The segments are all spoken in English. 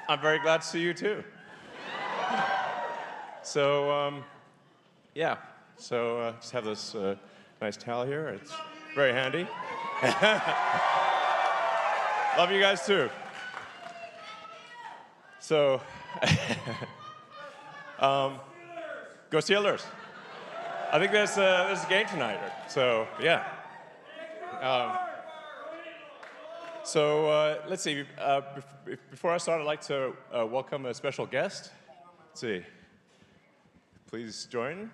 I'm very glad to see you too. So, yeah. So just have this nice towel here. It's very handy. Love you guys too. So, go Steelers. I think there's a game tonight. So, yeah. So let's see. Before I start, I'd like to welcome a special guest. Let's see. Please join.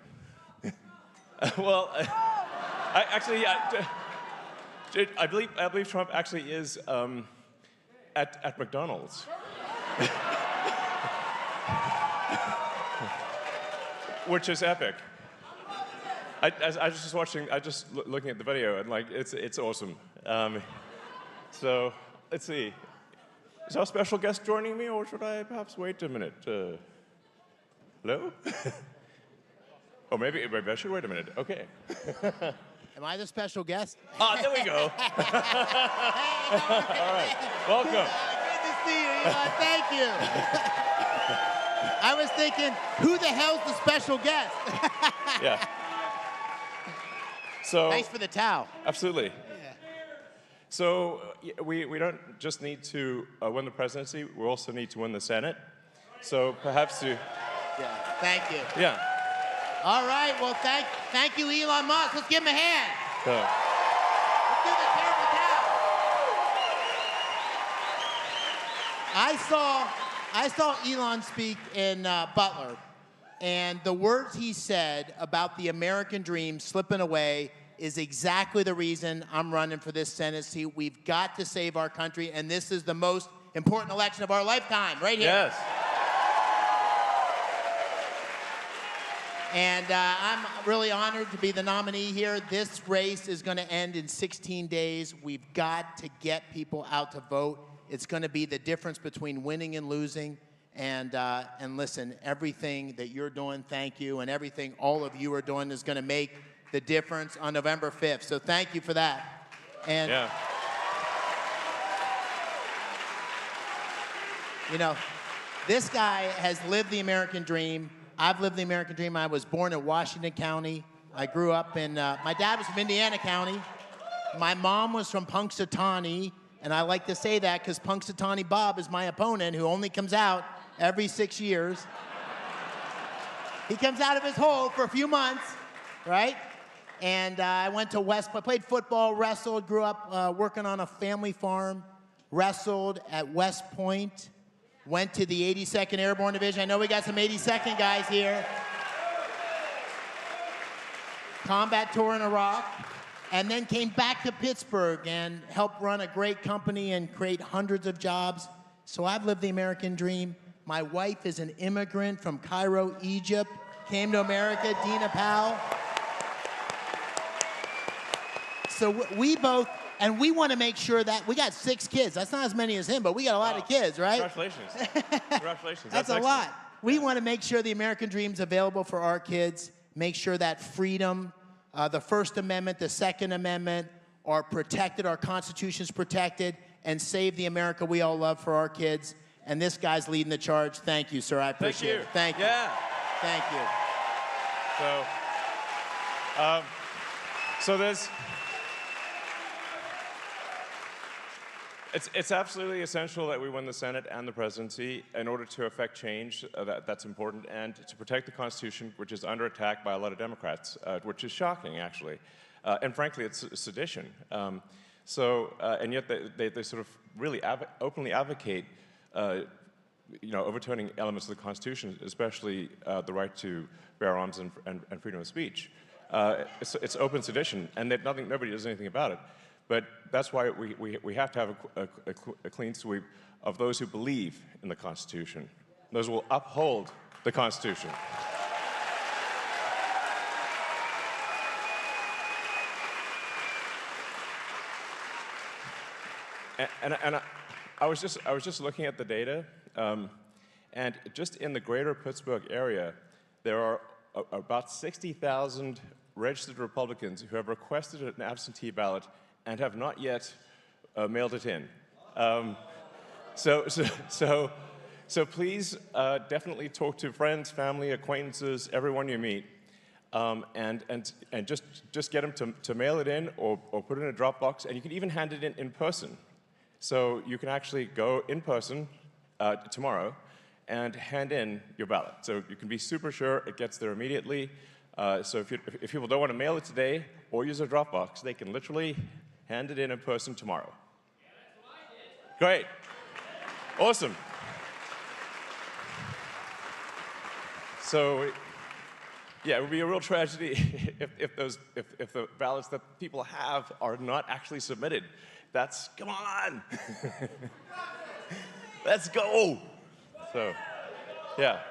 Well, I believe Trump actually is at McDonald's. Which is epic. I was just watching. I just looking at the video, and like it's awesome. So let's see. Is our special guest joining me, or should I perhaps wait a minute? Hello? Oh, maybe I should wait a minute. Okay. Am I the special guest? There we go. All right. Welcome. Good to see you, Elon. Thank you. I was thinking, who the hell's the special guest? Yeah. So. Thanks for the towel. Absolutely. Yeah. So we don't just need to win the presidency, we also need to win the Senate. So perhaps to... Yeah, thank you. Yeah. All right, well, thank you, Elon Musk. Let's give him a hand. Let's do the terrible towel. I saw Elon speak in Butler, and the words he said about the American dream slipping away is exactly the reason I'm running for this Senate seat. We've got to save our country, and this is the most important election of our lifetime, right here. Yes. And I'm really honored to be the nominee here. This race is going to end in 16 days. We've got to get people out to vote. It's going to be the difference between winning and losing. And listen, everything that you're doing, thank you, and everything all of you are doing is going to make the difference on November 5th. So thank you for that. And, yeah. You know, this guy has lived the American dream. I've lived the American dream. I was born in Washington County. I grew up in, my dad was from Indiana County. My mom was from Punxsutawney, and I like to say that because Punxsutawney Bob is my opponent who only comes out every 6 years. He comes out of his hole for a few months, right? And I went to West, I played football, wrestled, grew up working on a family farm, wrestled at West Point. Went to the 82nd Airborne Division. I know we got some 82nd guys here. Combat tour in Iraq. And then came back to Pittsburgh and helped run a great company and create hundreds of jobs. So I've lived the American dream. My wife is an immigrant from Cairo, Egypt. Came to America, Dina Powell. So we both... And we want to make sure that we got 6 kids. That's not as many as him, but we got a lot of kids, right? Congratulations. Congratulations. That's a lot. We want to make sure the American dream's available for our kids, make sure that freedom, the First Amendment, the Second Amendment are protected, our Constitution's protected, and save the America we all love for our kids. And this guy's leading the charge. Thank you, sir. I appreciate it. Thank you. Yeah. Thank you. So there's... It's absolutely essential that we win the Senate and the presidency in order to affect change. That's important, and to protect the Constitution, which is under attack by a lot of Democrats, which is shocking, actually. And frankly, it's sedition. And yet they sort of really openly advocate, overturning elements of the Constitution, especially the right to bear arms and freedom of speech. It's open sedition, and nobody does anything about it. But that's why we have to have a clean sweep of those who believe in the Constitution. Those who will uphold the Constitution. And I was just looking at the data, and just in the greater Pittsburgh area, there are about 60,000 registered Republicans who have requested an absentee ballot and have not yet mailed it in. So So please definitely talk to friends, family, acquaintances, everyone you meet, and just get them to mail it in or put it in a Dropbox, and you can even hand it in person. So you can actually go in person tomorrow and hand in your ballot. So you can be super sure it gets there immediately. So if people don't want to mail it today or use a Dropbox, they can literally hand it in person tomorrow. Yeah, that's what I did. Great. Awesome. So, yeah, it would be a real tragedy if the ballots that people have are not actually submitted. Come on. Let's go. So, yeah.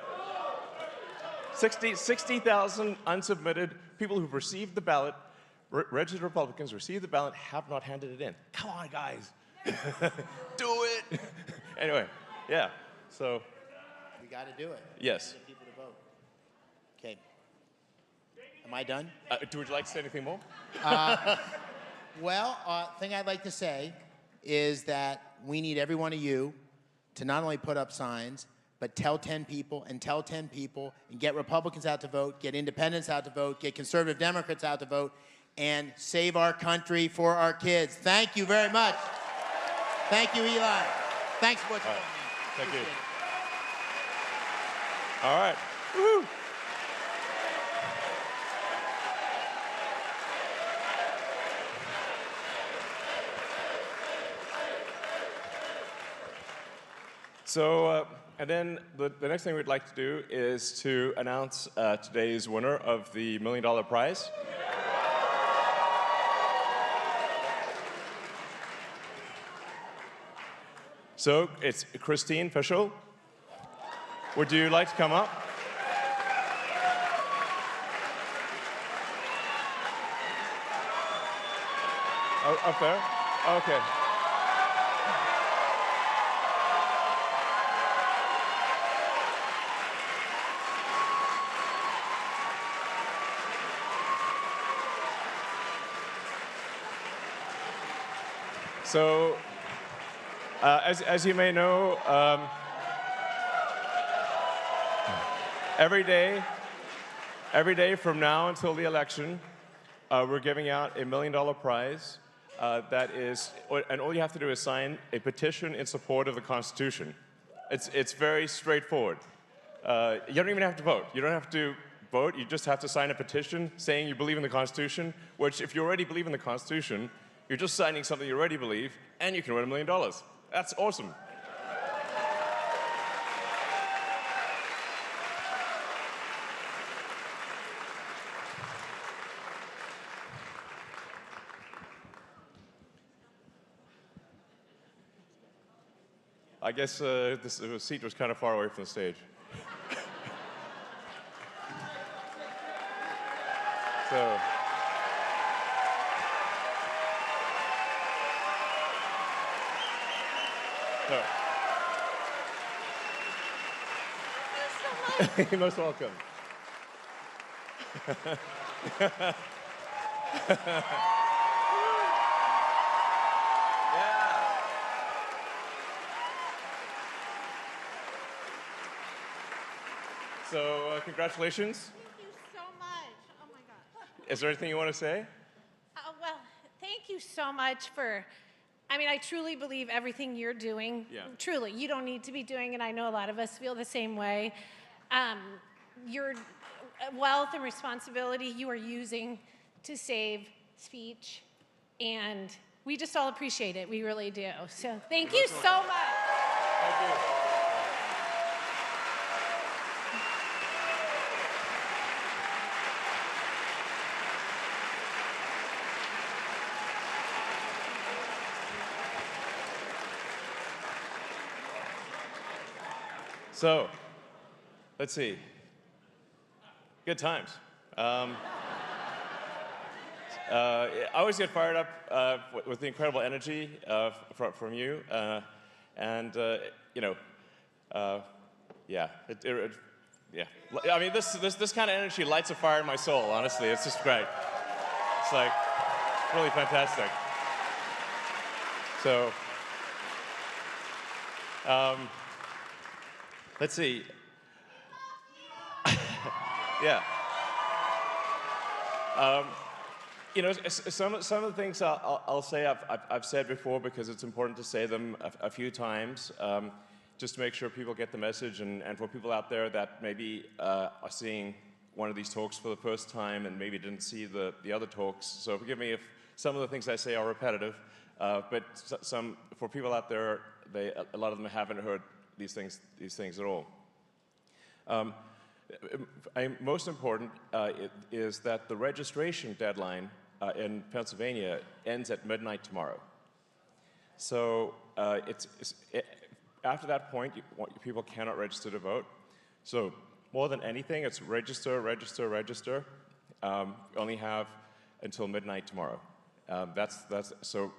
60,000 unsubmitted people who've received the ballot, registered Republicans received the ballot, have not handed it in. Come on, guys. Do it. Anyway, yeah, so. We got to do it. Yes. Get people to vote. Okay. Am I done? Would you like to say anything more? Well, thing I'd like to say is that we need every one of you to not only put up signs, but tell 10 people and tell 10 people and get Republicans out to vote, get independents out to vote, get conservative Democrats out to vote, and save our country for our kids. Thank you very much. Thank you, Elon. Thanks for what you're doing. Thank you. All right. Woo. So, and then the next thing we'd like to do is to announce today's winner of the $1 Million prize. So, it's Christine Fischel. Would you like to come up? Oh, up there? Okay. So, as you may know, every day from now until the election, we're giving out a $1 million prize. That is, and all you have to do is sign a petition in support of the Constitution. It's very straightforward. You don't even have to vote. You don't have to vote. You just have to sign a petition saying you believe in the Constitution. Which, if you already believe in the Constitution, you're just signing something you already believe, and you can win $1 million. That's awesome. I guess this seat was kind of far away from the stage. So. You're most welcome. Yeah. So, congratulations. Thank you so much. Oh my gosh. Is there anything you want to say? Well, thank you so much for, I truly believe everything you're doing. Yeah. Truly, you don't need to be doing it. I know a lot of us feel the same way. Your wealth and responsibility you are using to save speech, and we just all appreciate it. We really do. So thank you so much. Thank you. So, let's see. Good times. I always get fired up with the incredible energy from you, and yeah, yeah. I mean, this kind of energy lights a fire in my soul. Honestly, it's just great. It's like really fantastic. So. Let's see. Yeah. You know, some of the things I'll say I've said before because it's important to say them a few times, just to make sure people get the message, and for people out there that maybe are seeing one of these talks for the first time and maybe didn't see the other talks. So forgive me if some of the things I say are repetitive, but for people out there, a lot of them haven't heard these things at all. Most important is that the registration deadline in Pennsylvania ends at midnight tomorrow. So after that point, people cannot register to vote. So more than anything, it's register, register, register. Only have until midnight tomorrow. So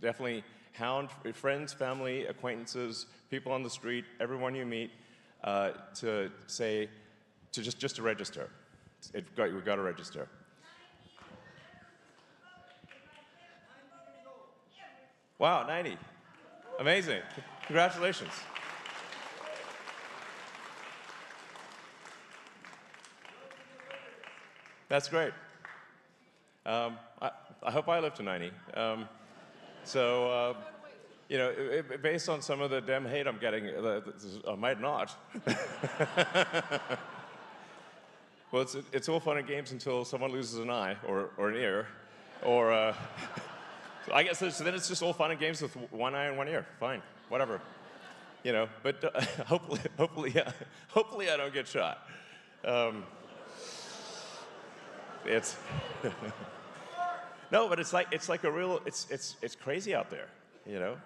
definitely hound friends, family, acquaintances, people on the street, everyone you meet, to just to register. We've got to register. Wow, 90. Amazing. Congratulations. That's great. I hope I live to 90. You know, based on some of the damn hate I'm getting, I might not. Well, it's all fun and games until someone loses an eye or an ear, or so I guess so then it's just all fun and games with one eye and one ear. Fine, whatever, you know. But hopefully I don't get shot. It's no, but it's like a real it's crazy out there, you know.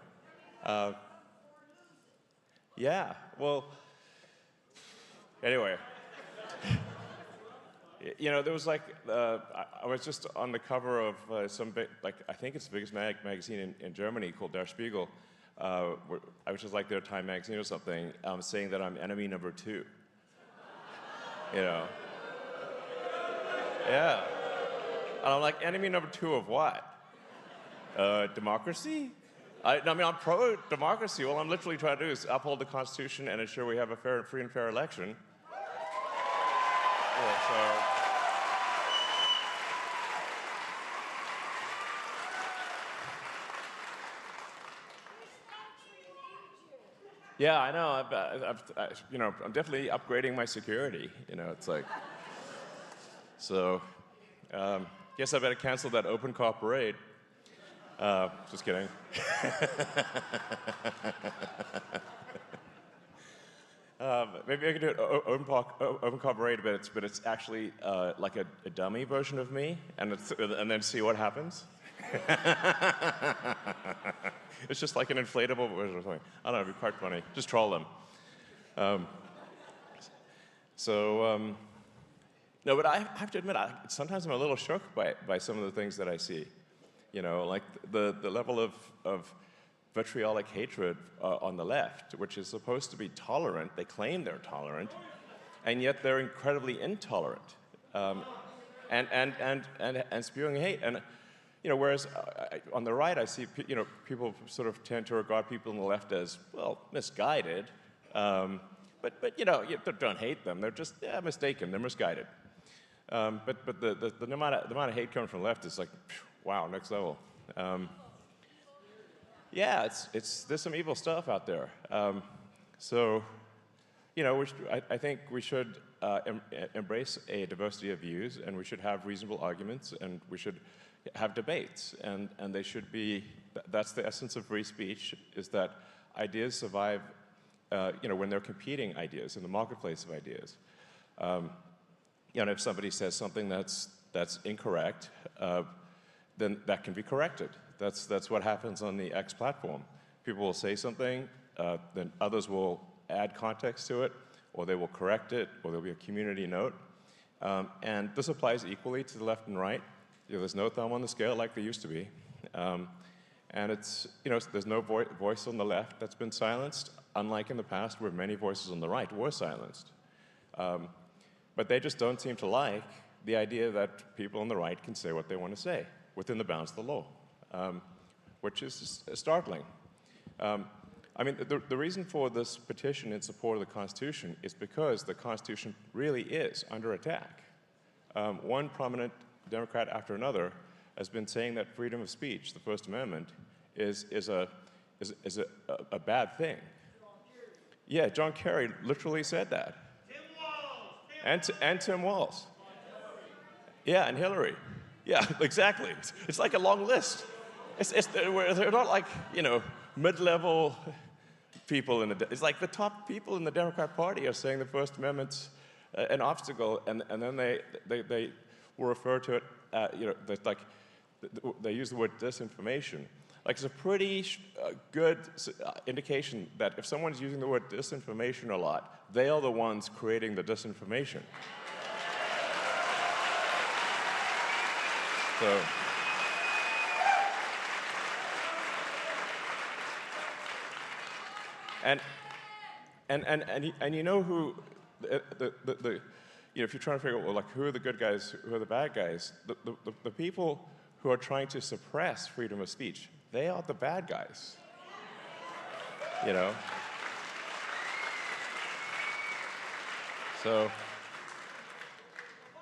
Yeah. Well. Anyway. You know, there was like, I was just on the cover of some big, like, I think it's the biggest magazine in Germany called Der Spiegel, which is like their Time magazine or something, saying that I'm enemy number 2. You know? Yeah. And I'm like, enemy number 2 of what? Democracy? I mean, I'm pro-democracy. All I'm literally trying to do is uphold the Constitution and ensure we have a free and fair election. Yeah, I know. You know, I'm definitely upgrading my security. You know, it's like. So, guess I better cancel that open car parade. Just kidding. Maybe I could do an open car parade, but it's actually like a dummy version of me, and then see what happens. It's just like an inflatable version or something. I don't know, it'd be quite funny. Just troll them. No, but I have to admit, sometimes I'm a little shook by some of the things that I see. You know, like the level of vitriolic hatred on the left, which is supposed to be tolerant. They claim they're tolerant, and yet they're incredibly intolerant, and spewing hate. And you know, whereas on the right, I see people sort of tend to regard people on the left as, well, misguided, but you know, you don't hate them. They're just mistaken. They're misguided. But the amount of hate coming from the left is like, wow, next level. Yeah, there's some evil stuff out there. So, you know, I think we should embrace a diversity of views, and we should have reasonable arguments, and we should have debates, and they should be. That's the essence of free speech: is that ideas survive, you know, when they're competing ideas in the marketplace of ideas. You know, if somebody says something that's incorrect, then that can be corrected. That's what happens on the X platform. People will say something, then others will add context to it, or they will correct it, or there'll be a community note. And this applies equally to the left and right. You know, there's no thumb on the scale like there used to be. And it's, you know, there's no voice on the left that's been silenced, unlike in the past where many voices on the right were silenced. But they just don't seem to like the idea that people on the right can say what they want to say within the bounds of the law, which is startling. I mean, the reason for this petition in support of the Constitution is because the Constitution really is under attack. One prominent Democrat after another has been saying that freedom of speech, the First Amendment, is a bad thing. Yeah, John Kerry literally said that. Tim Walz. And Tim Walz. Yeah, and Hillary. Yeah, exactly. It's like a long list. They're not like, you know, mid-level people it's like the top people in the Democrat Party are saying the First Amendment's an obstacle, and then they will refer to it, you know, they use the word disinformation. Like, it's a pretty good indication that if someone's using the word disinformation a lot, they are the ones creating the disinformation. So, and you know who you know, if you're trying to figure out, well, like, who are the good guys, who are the bad guys, the people who are trying to suppress freedom of speech, they are the bad guys, you know? So,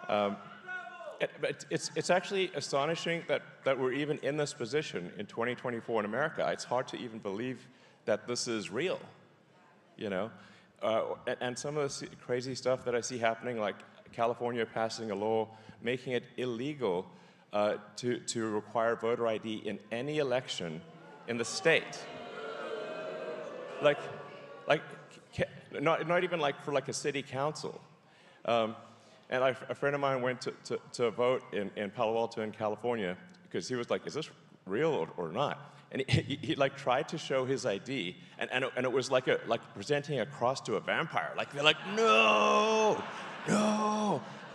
but it's actually astonishing that we're even in this position in 2024 in America. It's hard to even believe that this is real, you know? And some of the crazy stuff that I see happening, like California passing a law making it illegal to require voter ID in any election in the state. Like not even like for like a city council. And a friend of mine went to vote in Palo Alto in California because he was like, is this real or not? And he like tried to show his ID, and it was like presenting a cross to a vampire. Like, they're like, no,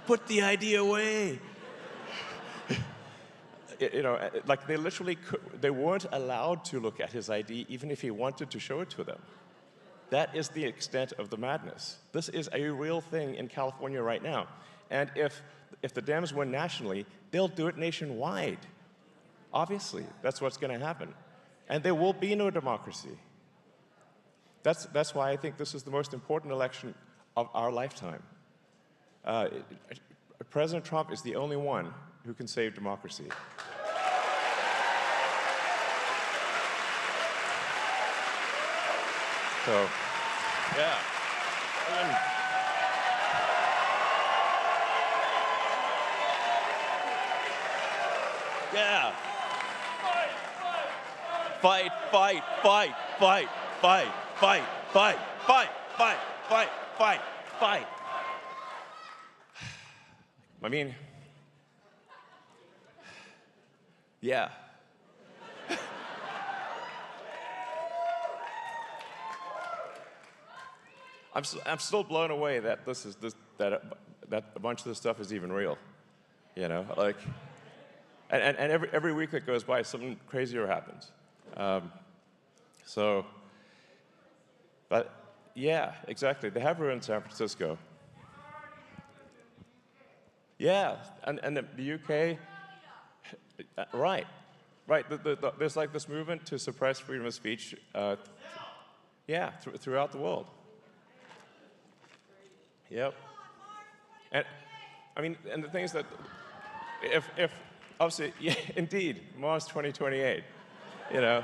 put the ID away. You know, like they literally they weren't allowed to look at his ID even if he wanted to show it to them. That is the extent of the madness. This is a real thing in California right now. And if the Dems win nationally, they'll do it nationwide. Obviously, that's what's going to happen. And there will be no democracy. That's why I think this is the most important election of our lifetime. President Trump is the only one who can save democracy. So, yeah. Yeah. Fight, fight, fight, fight, fight, fight, fight, fight, fight, fight, fight, fight. I mean, yeah. I'm still blown away that that a bunch of this stuff is even real, you know, like, and every week that goes by, something crazier happens. So, but yeah, exactly. They have ruined San Francisco. Yeah, and the UK, right. There's like this movement to suppress freedom of speech, yeah, throughout the world. Yep. And I mean, and the thing is that if obviously, yeah, indeed, Mars 2028, you know,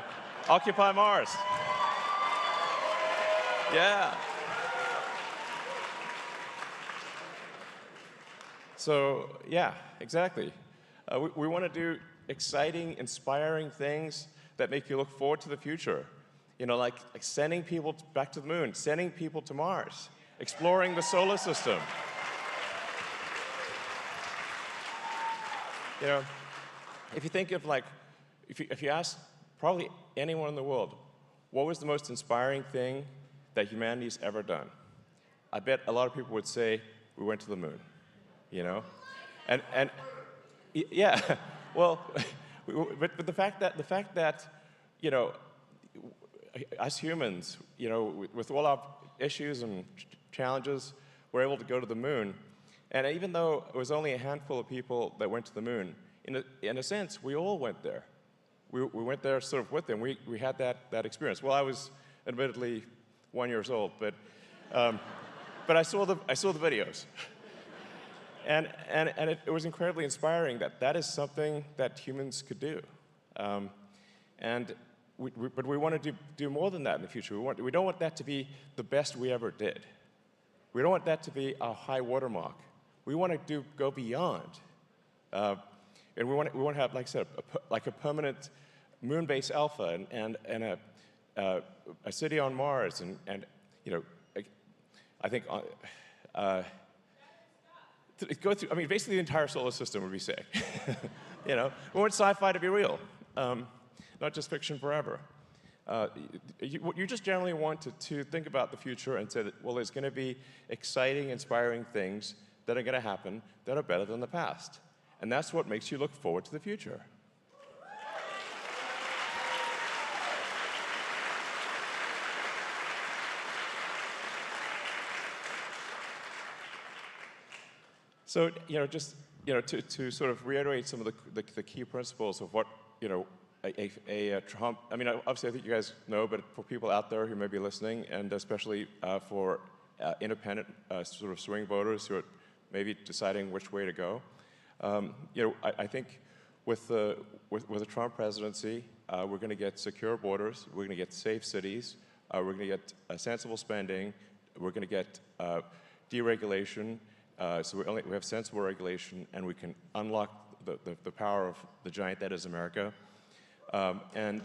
occupy Mars. Yeah. So, yeah, exactly. We want to do exciting, inspiring things that make you look forward to the future. You know, like sending people back to the moon, sending people to Mars, exploring the solar system. You know, if you think of like, if you ask probably anyone in the world, what was the most inspiring thing that humanity's ever done? I bet a lot of people would say, we went to the moon, you know? And yeah, well, but the fact that, you know, us humans, you know, with all our issues and challenges, we're able to go to the moon. And even though it was only a handful of people that went to the moon, in a sense, we all went there. We went there sort of with them. We had that experience. Well, I was admittedly 1 year old, but I saw the videos. And it was incredibly inspiring that is something that humans could do. But we want to do more than that in the future. We don't want that to be the best we ever did. We don't want that to be our high watermark. We want to go beyond. And we want to have, like I said, a permanent moon-based alpha and a city on Mars and you know, I think go through. I mean, basically the entire solar system would be sick. You know, we want sci-fi to be real, not just fiction forever. You just generally want to think about the future and say that, well, there's going to be exciting, inspiring things that are going to happen that are better than the past. And that's what makes you look forward to the future. So, you know, just, you know, to sort of reiterate some of the key principles of what, you know, a Trump, I mean, obviously I think you guys know, but for people out there who may be listening, and especially for independent sort of swing voters who are maybe deciding which way to go, you know, I think with the Trump presidency, we're going to get secure borders, we're going to get safe cities, we're going to get sensible spending, we're going to get deregulation, so we have sensible regulation, and we can unlock the power of the giant that is America. And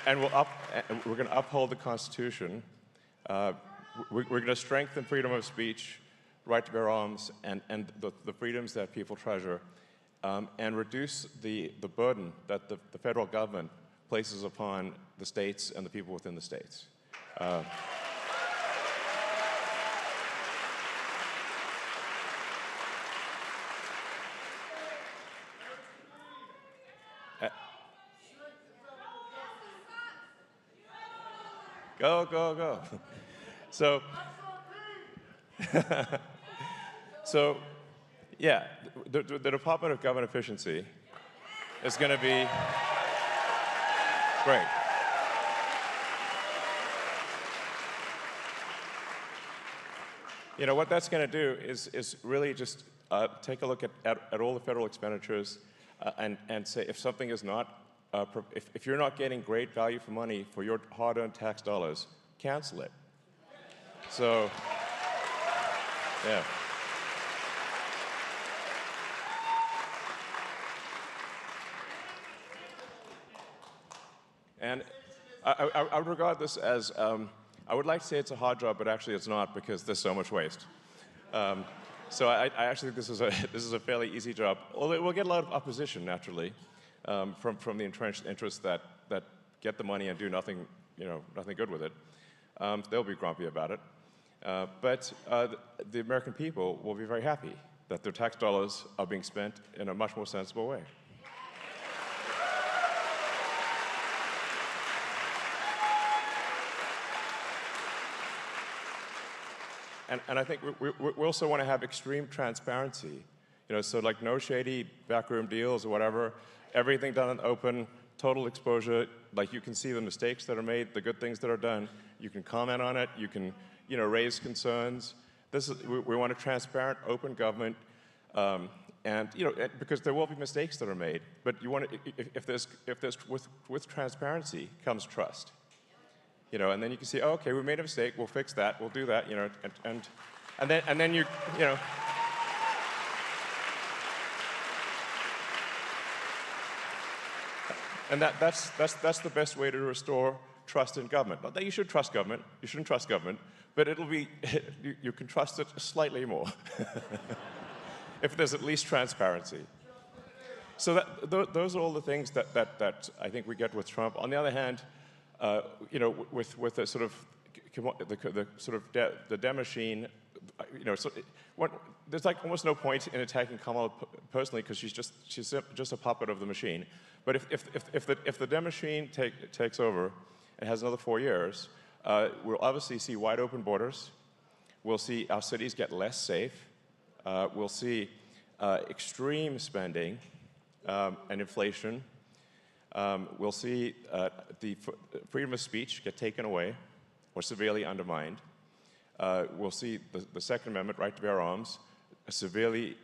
we're going to uphold the Constitution. We're going to strengthen freedom of speech, right to bear arms, and the freedoms that people treasure, and reduce the burden that the federal government places upon the states and the people within the states. Go, go, go. So yeah, the Department of Government Efficiency is going to be great. You know, what that's going to do is really just take a look at all the federal expenditures and say if something is not, if you're not getting great value for money for your hard-earned tax dollars, cancel it. So, yeah. And I would regard this as, I would like to say it's a hard job, but actually it's not because there's so much waste. So I actually think this is a fairly easy job, although it will get a lot of opposition naturally from the entrenched interests that get the money and do nothing, you know, nothing good with it. They'll be grumpy about it. But the American people will be very happy that their tax dollars are being spent in a much more sensible way. And I think we also want to have extreme transparency, you know, so like no shady backroom deals or whatever, everything done in open, total exposure, like you can see the mistakes that are made, the good things that are done, you can comment on it, you can, you know, raise concerns. We want a transparent, open government, and, you know, because there will be mistakes that are made, but you want to, if there's with transparency comes trust. You know, and then you can see, oh, okay, we made a mistake, we'll fix that, we'll do that, you know, and then you know. And that's the best way to restore trust in government. Not that you should trust government, you shouldn't trust government, but it'll be, you can trust it slightly more if there's at least transparency. So those are all the things that I think we get with Trump. On the other hand, you know, with the sort of the dem machine, you know, so there's like almost no point in attacking Kamala personally because she's just a puppet of the machine. But if the dem machine takes over and has another 4 years, we'll obviously see wide open borders. We'll see our cities get less safe. We'll see extreme spending. and inflation. We'll see the freedom of speech get taken away or severely undermined. We'll see the Second Amendment, right to bear arms, severely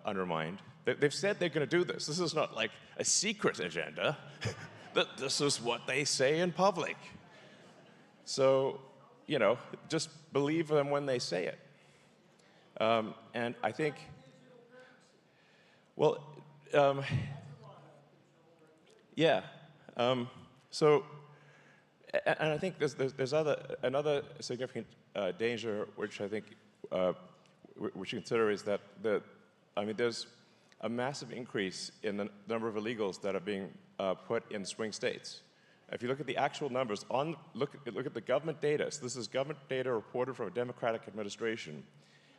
undermined. They've said they're going to do this. This is not like a secret agenda. This is what they say in public. So, you know, just believe them when they say it. And I think, well, yeah. So, and I think there's another significant danger, which I think which you consider is that there's a massive increase in the number of illegals that are being put in swing states. If you look at the actual numbers, look at the government data. So this is government data reported from a Democratic administration,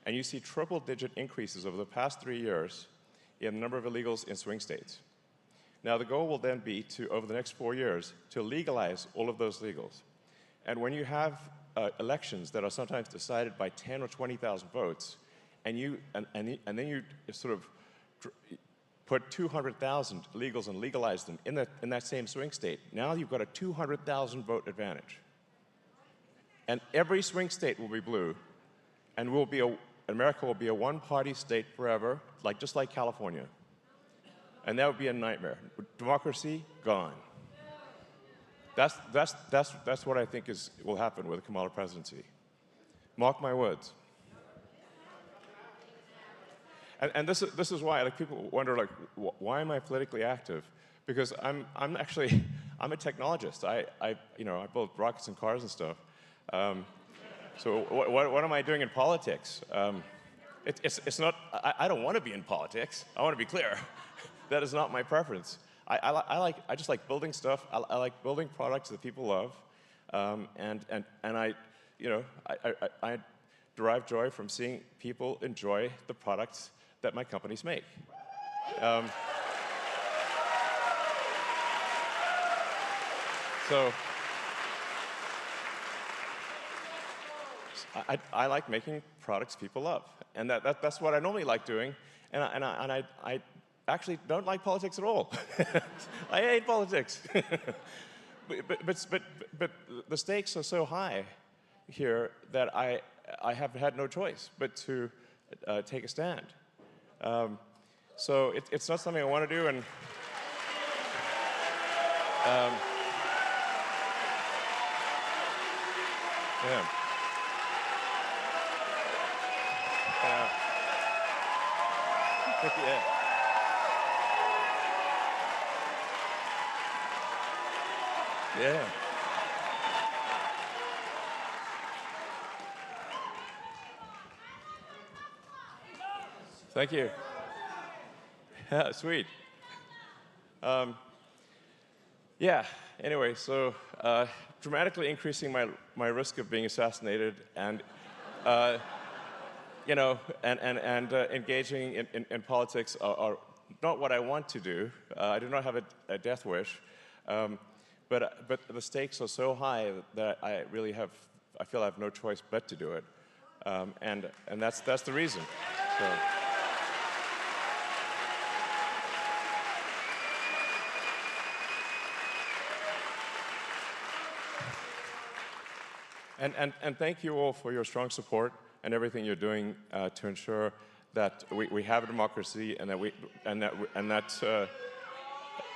and you see triple-digit increases over the past 3 years in the number of illegals in swing states. Now, the goal will then be to, over the next 4 years, to legalize all of those illegals. And when you have elections that are sometimes decided by 10 or 20,000 votes, and then you sort of put 200,000 illegals and legalize them in that same swing state, now you've got a 200,000 vote advantage. And every swing state will be blue, and America will be a one-party state forever, just like California. And that would be a nightmare. Democracy, gone. That's what I think will happen with the Kamala presidency. Mark my words. And this is why people wonder why am I politically active? Because I'm a technologist. I build rockets and cars and stuff. So what am I doing in politics? It's not. I don't want to be in politics. I want to be clear. That is not my preference. I just like building stuff. I like building products that people love, and I derive joy from seeing people enjoy the products that my companies make. So I like making products people love, and that's what I normally like doing, and I actually don't like politics at all. I hate politics. but the stakes are so high here that I have had no choice but to take a stand. So it's not something I want to do, and yeah. Yeah. Yeah. Thank you. Yeah, sweet. Yeah, anyway, so dramatically increasing my risk of being assassinated and engaging in politics are not what I want to do. I do not have a death wish. But the stakes are so high that I feel I have no choice but to do it, and that's the reason. So. And thank you all for your strong support and everything you're doing to ensure that we have a democracy and that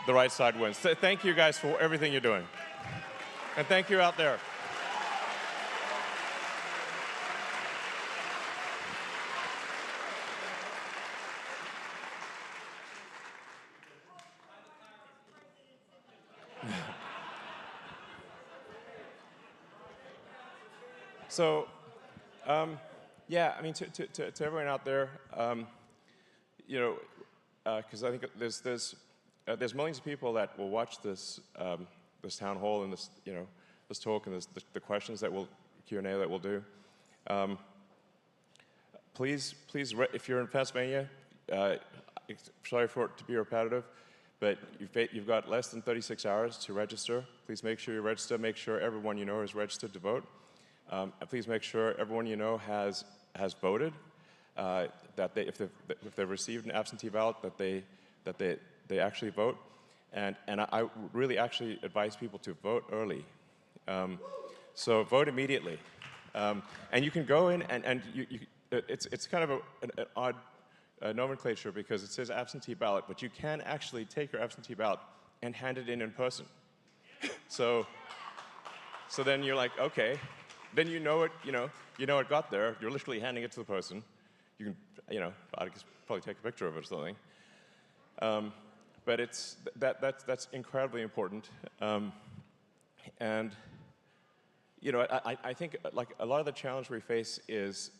the right side wins. Thank you guys for everything you're doing. And thank you out there. So, yeah, I mean, to everyone out there, because I think there's millions of people that will watch this town hall and this talk and the questions that Q&A that we'll do. Please, if you're in Pennsylvania, sorry for it to be repetitive, but you've got less than 36 hours to register. Please make sure you register. Make sure everyone you know is registered to vote. And please make sure everyone you know has voted. That if they've received an absentee ballot, that they actually vote. And I really actually advise people to vote early. So vote immediately. And you can go in and it's kind of an odd nomenclature because it says absentee ballot, but you can actually take your absentee ballot and hand it in person. So then you're like, okay, then you know it got there. You're literally handing it to the person. You can, I guess probably take a picture of it or something. But that's incredibly important. And I think like a lot of the challenge we face is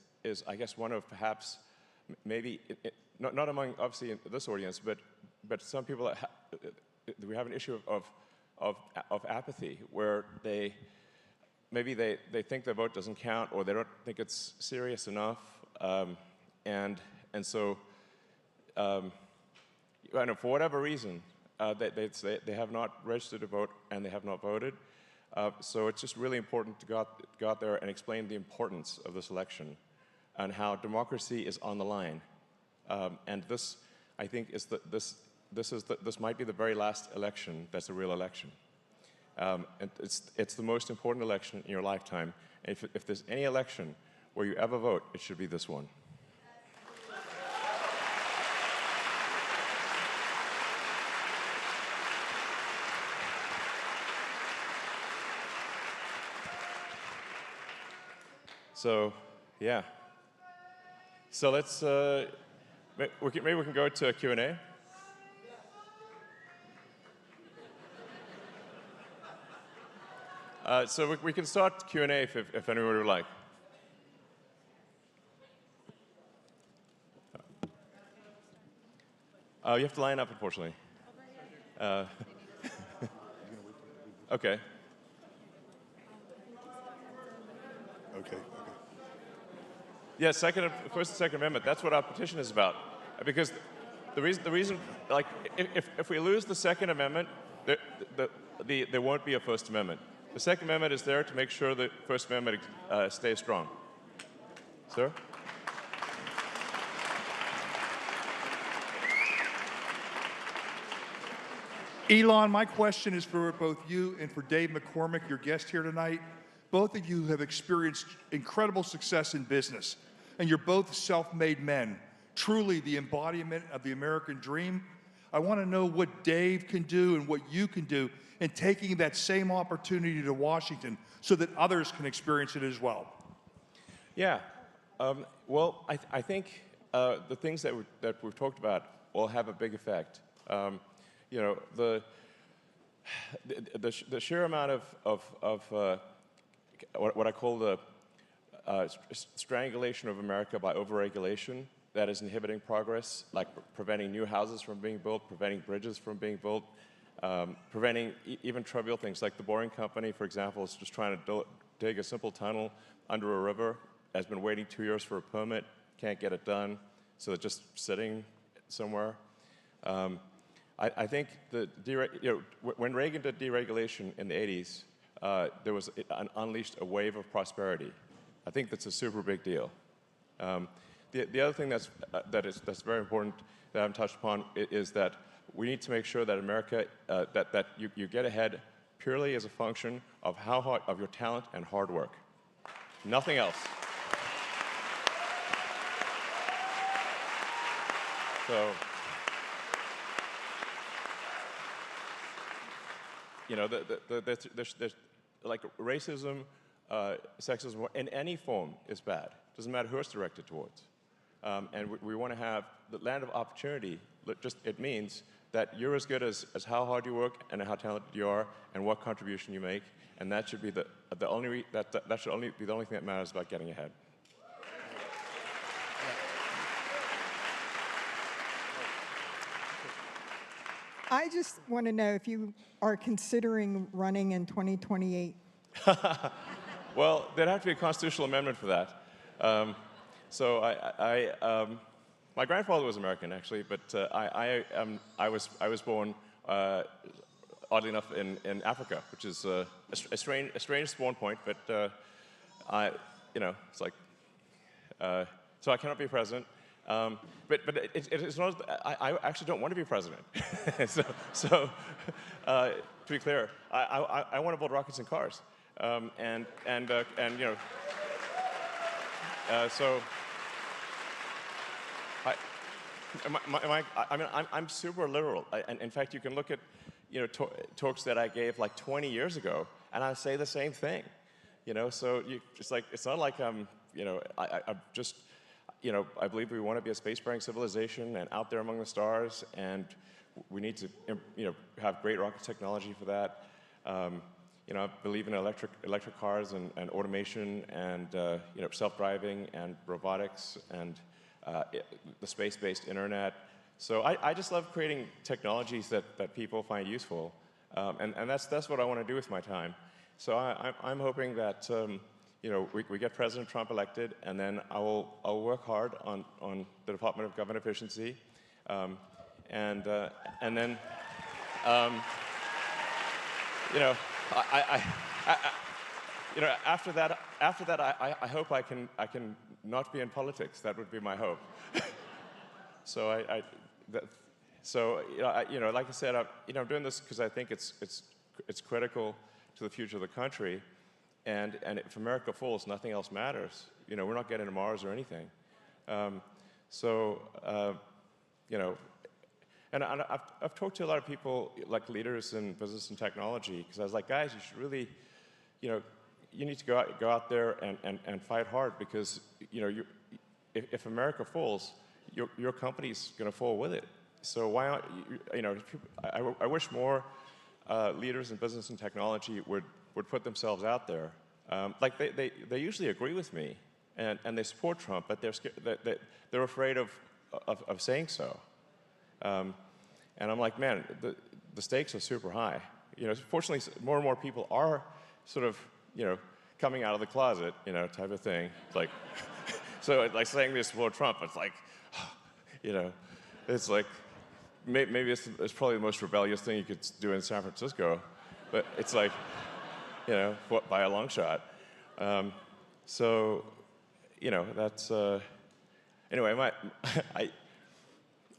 I guess one of perhaps maybe not among obviously in this audience, but some people we have an issue of apathy where maybe they think their vote doesn't count or they don't think it's serious enough, and so for whatever reason they have not registered to vote and they have not voted. So it's just really important to go out there and explain the importance of this election and how democracy is on the line. And this, I think, this might be the very last election that's a real election. And it's the most important election in your lifetime. And if there's any election where you ever vote, it should be this one. So, yeah. So let's, maybe we can go to a Q&A. So we can start Q&A if anyone would like. You have to line up, unfortunately. Okay. Okay. Yeah, First and Second Amendment. That's what our petition is about. Because the reason, like, if we lose the Second Amendment, there won't be a First Amendment. The Second Amendment is there to make sure the First Amendment stays strong. Sir? Elon, my question is for both you and for Dave McCormick, your guest here tonight. Both of you have experienced incredible success in business, and you're both self-made men, truly the embodiment of the American dream. I want to know what Dave can do and what you can do in taking that same opportunity to Washington so that others can experience it as well. Yeah. Well, I think the things that we've talked about will have a big effect. The sheer amount of what I call the strangulation of America by overregulation that is inhibiting progress, like preventing new houses from being built, preventing bridges from being built, preventing even trivial things like the Boring Company, for example, is just trying to dig a simple tunnel under a river, has been waiting 2 years for a permit, can't get it done, so they're just sitting somewhere. I think when Reagan did deregulation in the 80s, there was unleashed a wave of prosperity. I think that's a super big deal. The other thing that's very important that I haven't touched upon is that we need to make sure that America that you get ahead purely as a function of of your talent and hard work, nothing else. So. There's like racism, sexism in any form is bad. Doesn't matter who it's directed towards. And we want to have the land of opportunity. It means that you're as good as how hard you work and how talented you are and what contribution you make. And that should be that should only be the only thing that matters about getting ahead. I just want to know if you are considering running in 2028. Well, there'd have to be a constitutional amendment for that. My grandfather was American, actually, but I was born, oddly enough, in Africa, which is a strange spawn point. But it's like, so I cannot be president. But it's not. I actually don't want to be president. so to be clear, I want to build rockets and cars, and you know. So I'm super liberal. And in fact, you can look at talks that I gave like 20 years ago, and I say the same thing. So it's not like I'm just. I believe we want to be a space-faring civilization and out there among the stars, and we need to, have great rocket technology for that. I believe in electric cars and automation and, self-driving and robotics and the space-based internet. So I just love creating technologies that people find useful, and that's what I want to do with my time. So I'm hoping that. We get President Trump elected, and then I'll work hard on the Department of Government Efficiency, and then after that I hope I can not be in politics. That would be my hope. So like I said, I'm doing this because I think it's critical to the future of the country. And if America falls, nothing else matters. We're not getting to Mars or anything. And I've talked to a lot of people, like leaders in business and technology, because I was like, guys, you should really, you need to go out there and fight hard, because if America falls, your company's going to fall with it. So why not? I wish more leaders in business and technology would put themselves out there. Like they usually agree with me and they support Trump, but they're afraid of saying so. And I'm like, man, the stakes are super high. Fortunately, more and more people are sort of, coming out of the closet, type of thing. It's like, so like saying they support Trump, it's like, it's like, maybe it's probably the most rebellious thing you could do in San Francisco, but it's like, by a long shot. That's, anyway,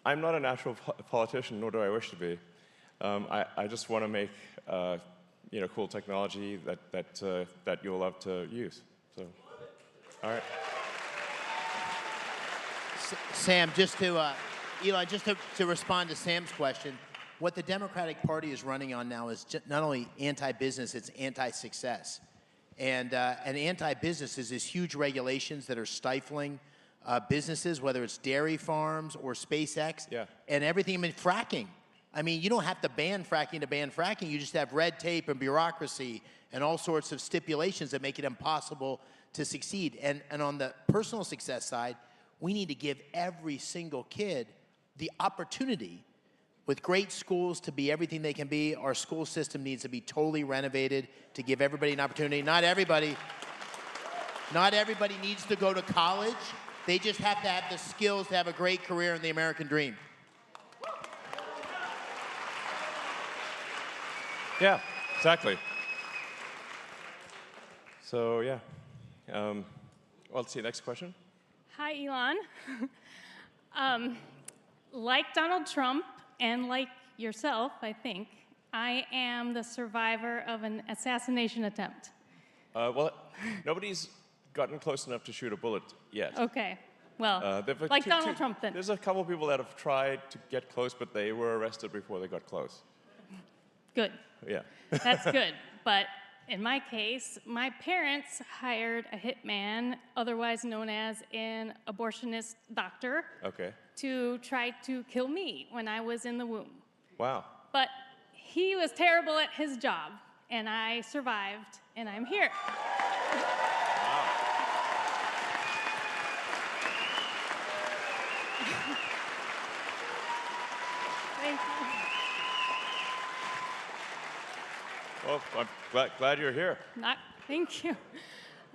I'm not a natural politician, nor do I wish to be. I just want to make, cool technology that you'll love to use. So, all right. Sam, Elon, just to respond to Sam's question, what the Democratic Party is running on now is not only anti-business, it's anti-success. And anti-business is these huge regulations that are stifling businesses, whether it's dairy farms or SpaceX, and everything. I mean, fracking. I mean, you don't have to ban fracking to ban fracking. You just have red tape and bureaucracy and all sorts of stipulations that make it impossible to succeed. And on the personal success side, we need to give every single kid the opportunity with great schools to be everything they can be. Our school system needs to be totally renovated to give everybody an opportunity. Not everybody needs to go to college. They just have to have the skills to have a great career in the American dream. Yeah, exactly. So, yeah. Well, let's see, next question. Hi, Elon. Like Donald Trump, and like yourself, I think, I am the survivor of an assassination attempt. Well, nobody's gotten close enough to shoot a bullet yet. Okay. Well, like Donald Trump then. There's a couple of people that have tried to get close, but they were arrested before they got close. Good. Yeah. That's good. But in my case, my parents hired a hitman, otherwise known as an abortionist doctor, to try to kill me when I was in the womb. Wow. But he was terrible at his job, and I survived, and I'm here. Wow. Thank you. Well, I'm glad you're here. Thank you.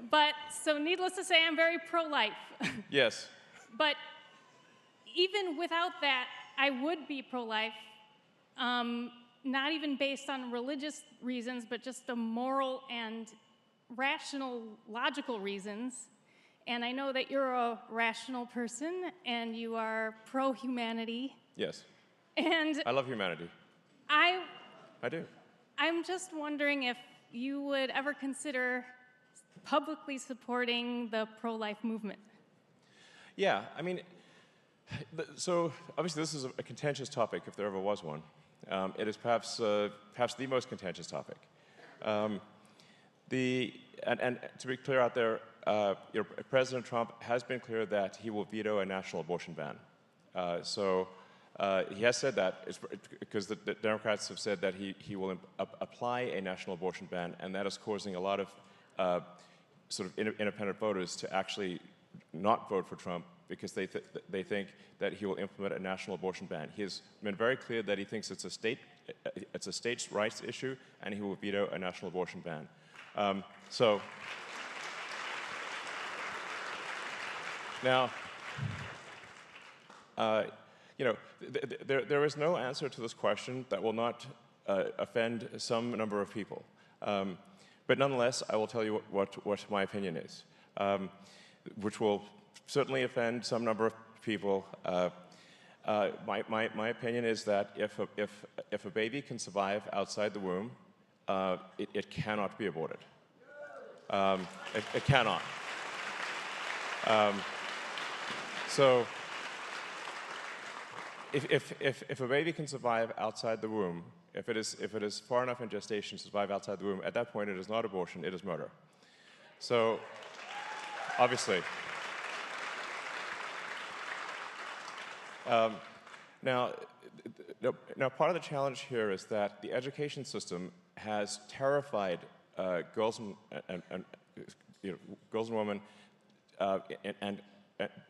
But, so needless to say, I'm very pro-life. Yes. But even without that, I would be pro-life, not even based on religious reasons, but just the moral and rational, logical reasons. And I know that you're a rational person, and you are pro-humanity. Yes. And I love humanity. I do. I'm just wondering if you would ever consider publicly supporting the pro-life movement. Yeah, I mean, so obviously this is a contentious topic, if there ever was one. It is perhaps the most contentious topic. And to be clear out there, President Trump has been clear that he will veto a national abortion ban. He has said that because the Democrats have said that he will apply a national abortion ban, and that is causing a lot of sort of independent voters to actually not vote for Trump because they think that he will implement a national abortion ban. He has been very clear that he thinks it's a states' rights issue, and he will veto a national abortion ban. Now, there is no answer to this question that will not offend some number of people. But nonetheless, I will tell you what my opinion is, which will certainly offend some number of people. My opinion is that if a baby can survive outside the womb, it cannot be aborted. It cannot. So if a baby can survive outside the womb, if it is far enough in gestation to survive outside the womb, at that point it is not abortion, it is murder. So obviously. Now, part of the challenge here is that the education system has terrified girls and women and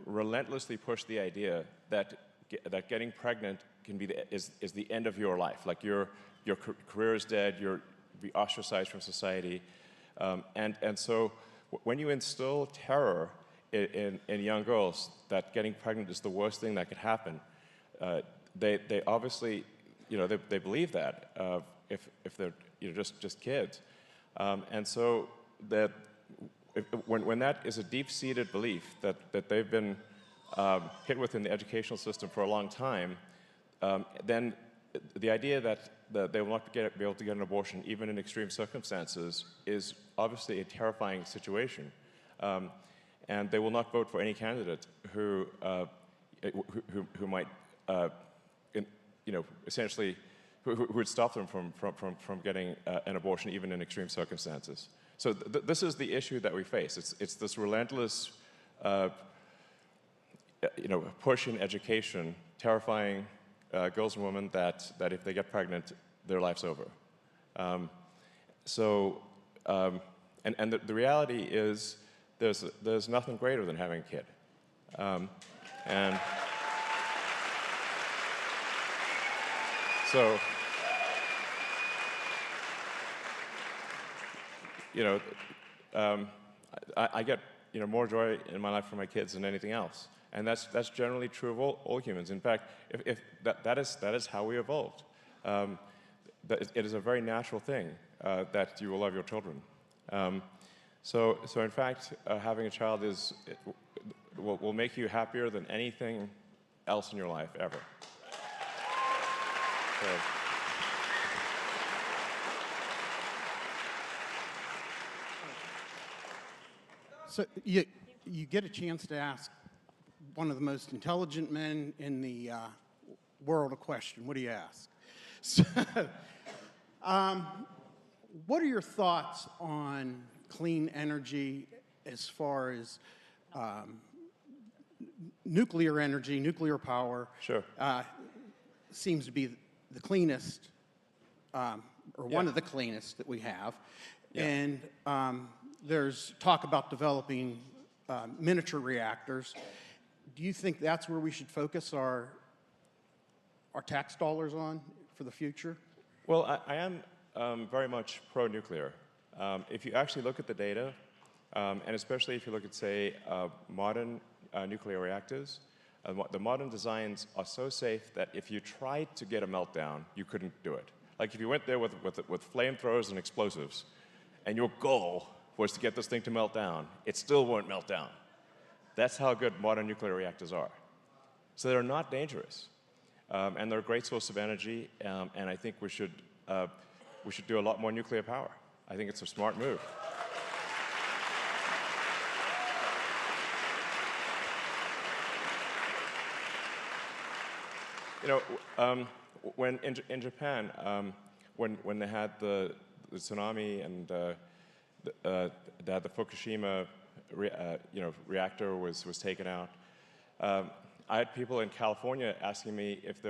relentlessly pushed the idea that getting pregnant is the end of your life. Like your career is dead, you'll be ostracized from society, and so when you instill terror in young girls that getting pregnant is the worst thing that could happen, they obviously, they believe that if they're just kids, and so that when that is a deep-seated belief that they've been hit with in the educational system for a long time, then the idea that they will not be able to get an abortion even in extreme circumstances is obviously a terrifying situation. And they will not vote for any candidate who might, essentially, who would stop them from getting an abortion even in extreme circumstances. So this is the issue that we face. It's this relentless, push in education, terrifying girls and women that if they get pregnant, their life's over. And the reality is, there's nothing greater than having a kid. And so, I get more joy in my life from my kids than anything else, and that's generally true of all humans. In fact, if that is how we evolved. It is a very natural thing that you will love your children. So in fact, having a child will make you happier than anything else in your life ever. So you get a chance to ask one of the most intelligent men in the world a question. What do you ask? So, what are your thoughts on clean energy as far as nuclear energy, nuclear power? Sure. Seems to be the cleanest, or one of the cleanest that we have. Yeah. And there's talk about developing miniature reactors. Do you think that's where we should focus our tax dollars on for the future? Well, I am very much pro-nuclear. If you actually look at the data, and especially if you look at, say, modern nuclear reactors, the modern designs are so safe that if you tried to get a meltdown, you couldn't do it. Like if you went there with flamethrowers and explosives, and your goal was to get this thing to melt down, it still won't melt down. That's how good modern nuclear reactors are. So they're not dangerous. And they're a great source of energy, and I think we should do a lot more nuclear power. I think it's a smart move. You know, when in Japan, when they had the tsunami and they had the Fukushima reactor was taken out, I had people in California asking me if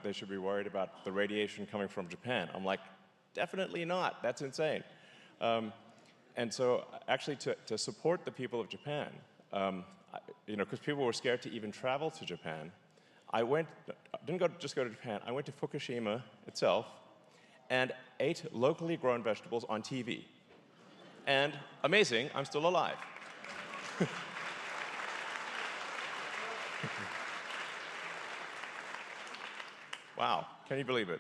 they should be worried about the radiation coming from Japan. I'm like, definitely not. That's insane. And so actually to support the people of Japan, because people were scared to even travel to Japan, didn't just go to Japan, I went to Fukushima itself and ate locally grown vegetables on TV. And amazing, I'm still alive. Wow, can you believe it?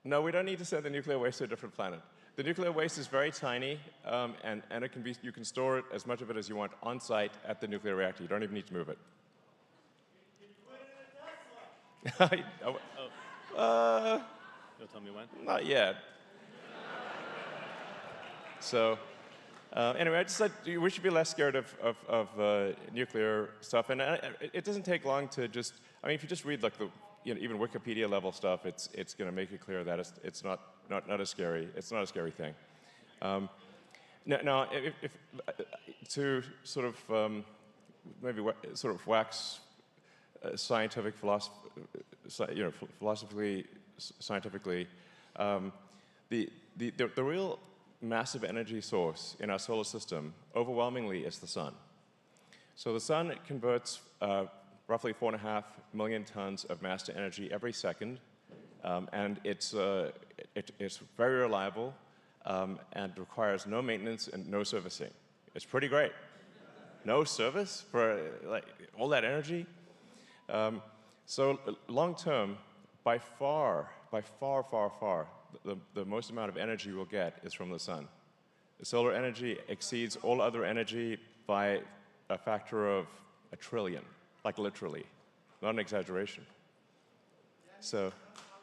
No, we don't need to send the nuclear waste to a different planet. The nuclear waste is very tiny, and you can store it, as much of it as you want, on site at the nuclear reactor. You don't even need to move it. You'll tell me when? Not yet. So, anyway, I just said we should be less scared of nuclear stuff, and it doesn't take long to just. I mean, if you just read like even Wikipedia level stuff, it's going to make it clear that it's not as scary. It's not a scary thing. Now, if to sort of maybe sort of wax scientific philosophically, scientifically, the real massive energy source in our solar system overwhelmingly is the sun. So the sun converts roughly 4.5 million tons of mass to energy every second, and it's very reliable and requires no maintenance and no servicing. It's pretty great. No service for like all that energy. So long term, by far, the most amount of energy we'll get is from the sun. The solar energy exceeds all other energy by a factor of 1 trillion, like literally, not an exaggeration. So,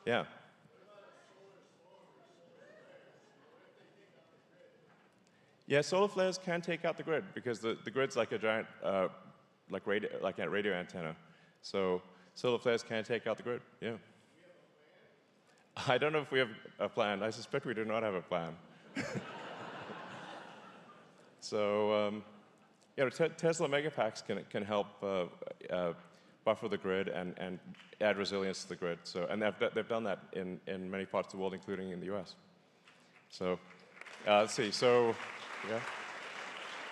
yeah. Yeah, solar flares can take out the grid because the grid's like a giant, like a radio antenna. So solar flares can take out the grid. Yeah. I don't know if we have a plan. I suspect we do not have a plan. So, Tesla megapacks can help buffer the grid and add resilience to the grid. So, and they've done that in many parts of the world, including in the U.S. So, let's see. So, yeah.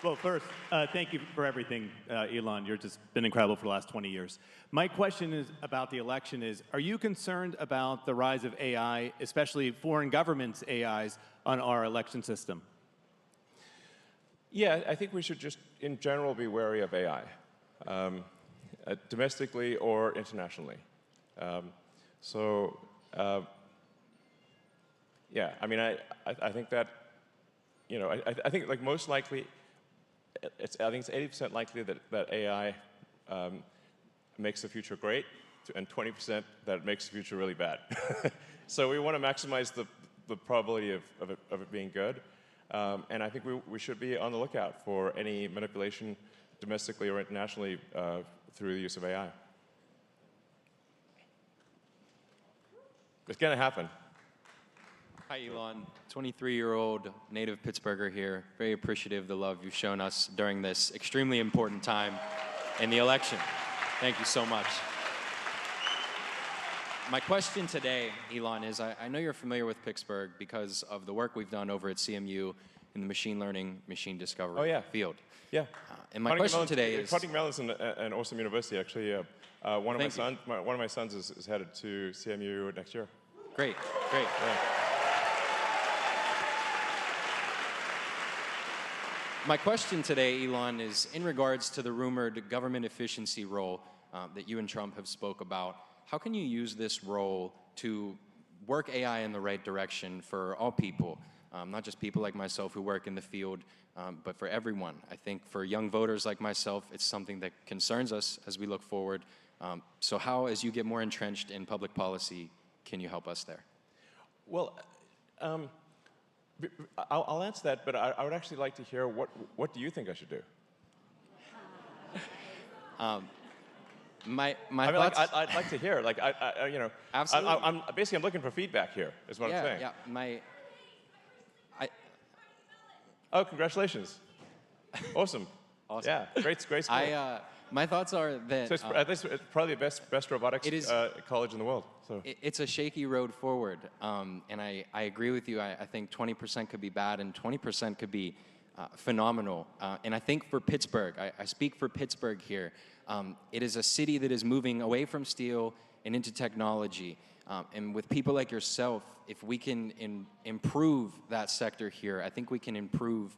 Well, first, thank you for everything, Elon. You've just been incredible for the last 20 years. My question is about the election is, are you concerned about the rise of AI, especially foreign governments' AIs, on our election system? Yeah, I think we should just, in general, be wary of AI, domestically or internationally. Yeah, I mean, I think that, I think like most likely, I think it's 80% likely that AI makes the future great, and 20% that it makes the future really bad. So we want to maximize the probability of it being good. And I think we should be on the lookout for any manipulation domestically or internationally through the use of AI. It's going to happen. Hi, Elon. 23-year-old native Pittsburgher here. Very appreciative of the love you've shown us during this extremely important time in the election. Thank you so much. My question today, Elon, is I know you're familiar with Pittsburgh because of the work we've done over at CMU in the machine learning, machine discovery field. Yeah. And my question today is... Carnegie Mellon is an awesome university, actually. One of my sons is headed to CMU next year. Great, great. Yeah. My question today, Elon, is in regards to the rumored government efficiency role that you and Trump have spoke about. How can you use this role to work AI in the right direction for all people, not just people like myself who work in the field, but for everyone. I think for young voters like myself, it's something that concerns us as we look forward. So how, as you get more entrenched in public policy, can you help us there? Well, I'll answer that, but I would actually like to hear what do you think I should do? My I mean, thoughts. I'd like to hear. Like, you know, Absolutely. I'm looking for feedback here. Is what I'm saying. Yeah. Oh, congratulations! Awesome. Awesome. Yeah, great school. My thoughts are that So it's probably the best robotics college in the world. So it's a shaky road forward, and I agree with you. I think 20% could be bad, and 20% could be phenomenal. And I think for Pittsburgh, I speak for Pittsburgh here. It is a city that is moving away from steel and into technology. And with people like yourself, if we can improve that sector here, I think we can improve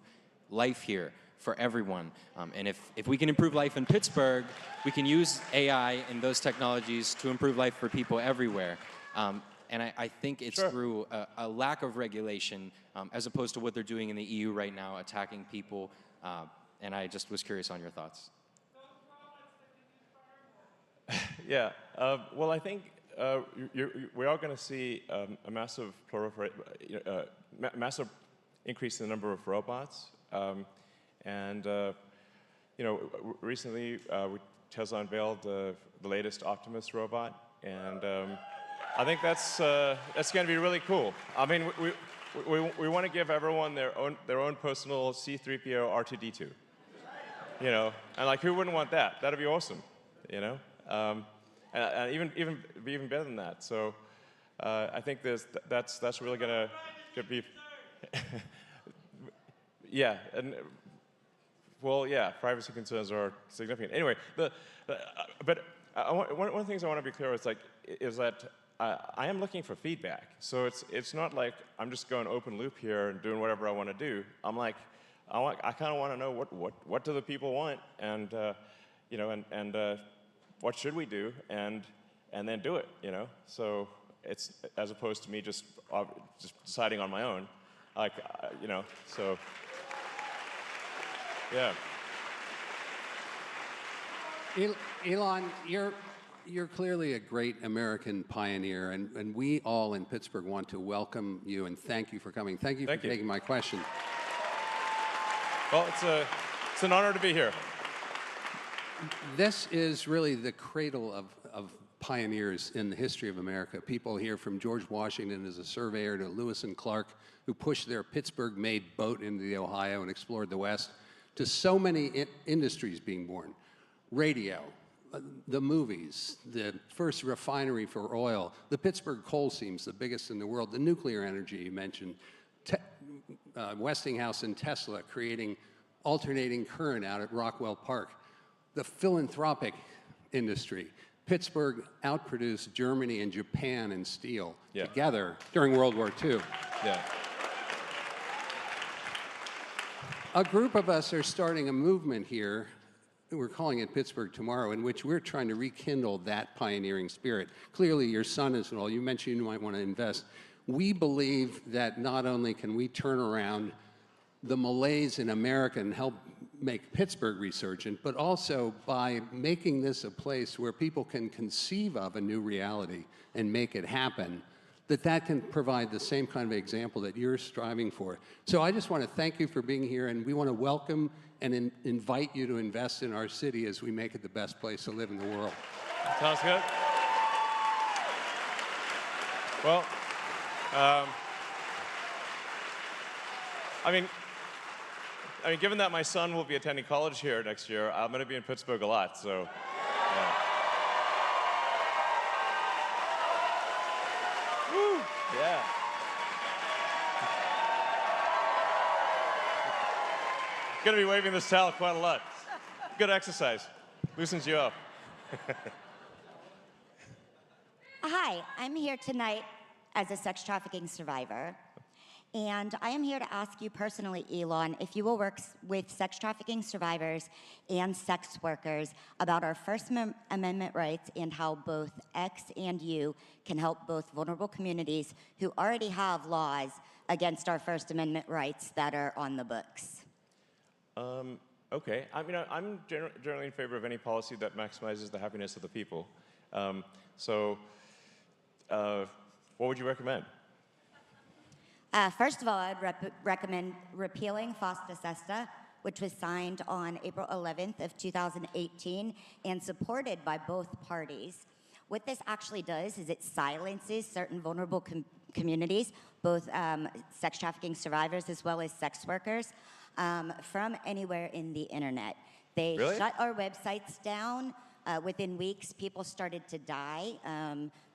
life here for everyone. And if we can improve life in Pittsburgh, we can use AI and those technologies to improve life for people everywhere. And I think it's through a lack of regulation, as opposed to what they're doing in the EU right now, attacking people. And I just was curious on your thoughts. yeah. Well, I think we are going to see a massive massive increase in the number of robots. And you know, recently Tesla unveiled the latest Optimus robot, and I think that's going to be really cool. I mean, we want to give everyone their own personal C-3PO R2-D2. You know, and like, who wouldn't want that? That'd be awesome. You know, and even better than that. So I think that's really going to be. Yeah, and well, yeah, privacy concerns are significant. Anyway, but one of the things I want to be clear is that I am looking for feedback. So it's not like I'm just going open loop here and doing whatever I want to do. I'm like, I kind of want to know what do the people want, and you know, and what should we do, and then do it. You know, so it's as opposed to me just deciding on my own, like you know, so. Yeah. Elon, you're clearly a great American pioneer, and we all in Pittsburgh want to welcome you and thank you for coming. Thank you for taking my question. Well, it's an honor to be here. This is really the cradle of pioneers in the history of America. People here from George Washington as a surveyor to Lewis and Clark, who pushed their Pittsburgh-made boat into the Ohio and explored the West, to so many industries being born. Radio, the movies, the first refinery for oil, the Pittsburgh coal seams, the biggest in the world, the nuclear energy you mentioned, Westinghouse and Tesla creating alternating current out at Rockwell Park, the philanthropic industry. Pittsburgh outproduced Germany and Japan in steel together during World War II. Yeah. A group of us are starting a movement here, we're calling it Pittsburgh Tomorrow, in which we're trying to rekindle that pioneering spirit. Clearly, your son is all. You mentioned you might want to invest. We believe that not only can we turn around the malaise in America and help make Pittsburgh resurgent, but also by making this a place where people can conceive of a new reality and make it happen, that can provide the same kind of example that you're striving for. So I just want to thank you for being here, and we want to welcome and invite you to invest in our city as we make it the best place to live in the world. Sounds good. Well, I mean, given that my son will be attending college here next year, I'm going to be in Pittsburgh a lot, so. Yeah. Woo! Yeah. Going to be waving this towel quite a lot. Good exercise. Loosens you up. Hi, I'm here tonight as a sex trafficking survivor. And I am here to ask you personally, Elon, if you will work with sex trafficking survivors and sex workers about our First Amendment rights and how both X and you can help both vulnerable communities who already have laws against our First Amendment rights that are on the books. Okay. I mean, I'm generally in favor of any policy that maximizes the happiness of the people. What would you recommend? First of all, I'd recommend repealing FOSTA SESTA, which was signed on April 11th of 2018 and supported by both parties. What this actually does is it silences certain vulnerable communities, both sex trafficking survivors as well as sex workers, from anywhere in the internet. They shut our websites down. Within weeks, people started to die,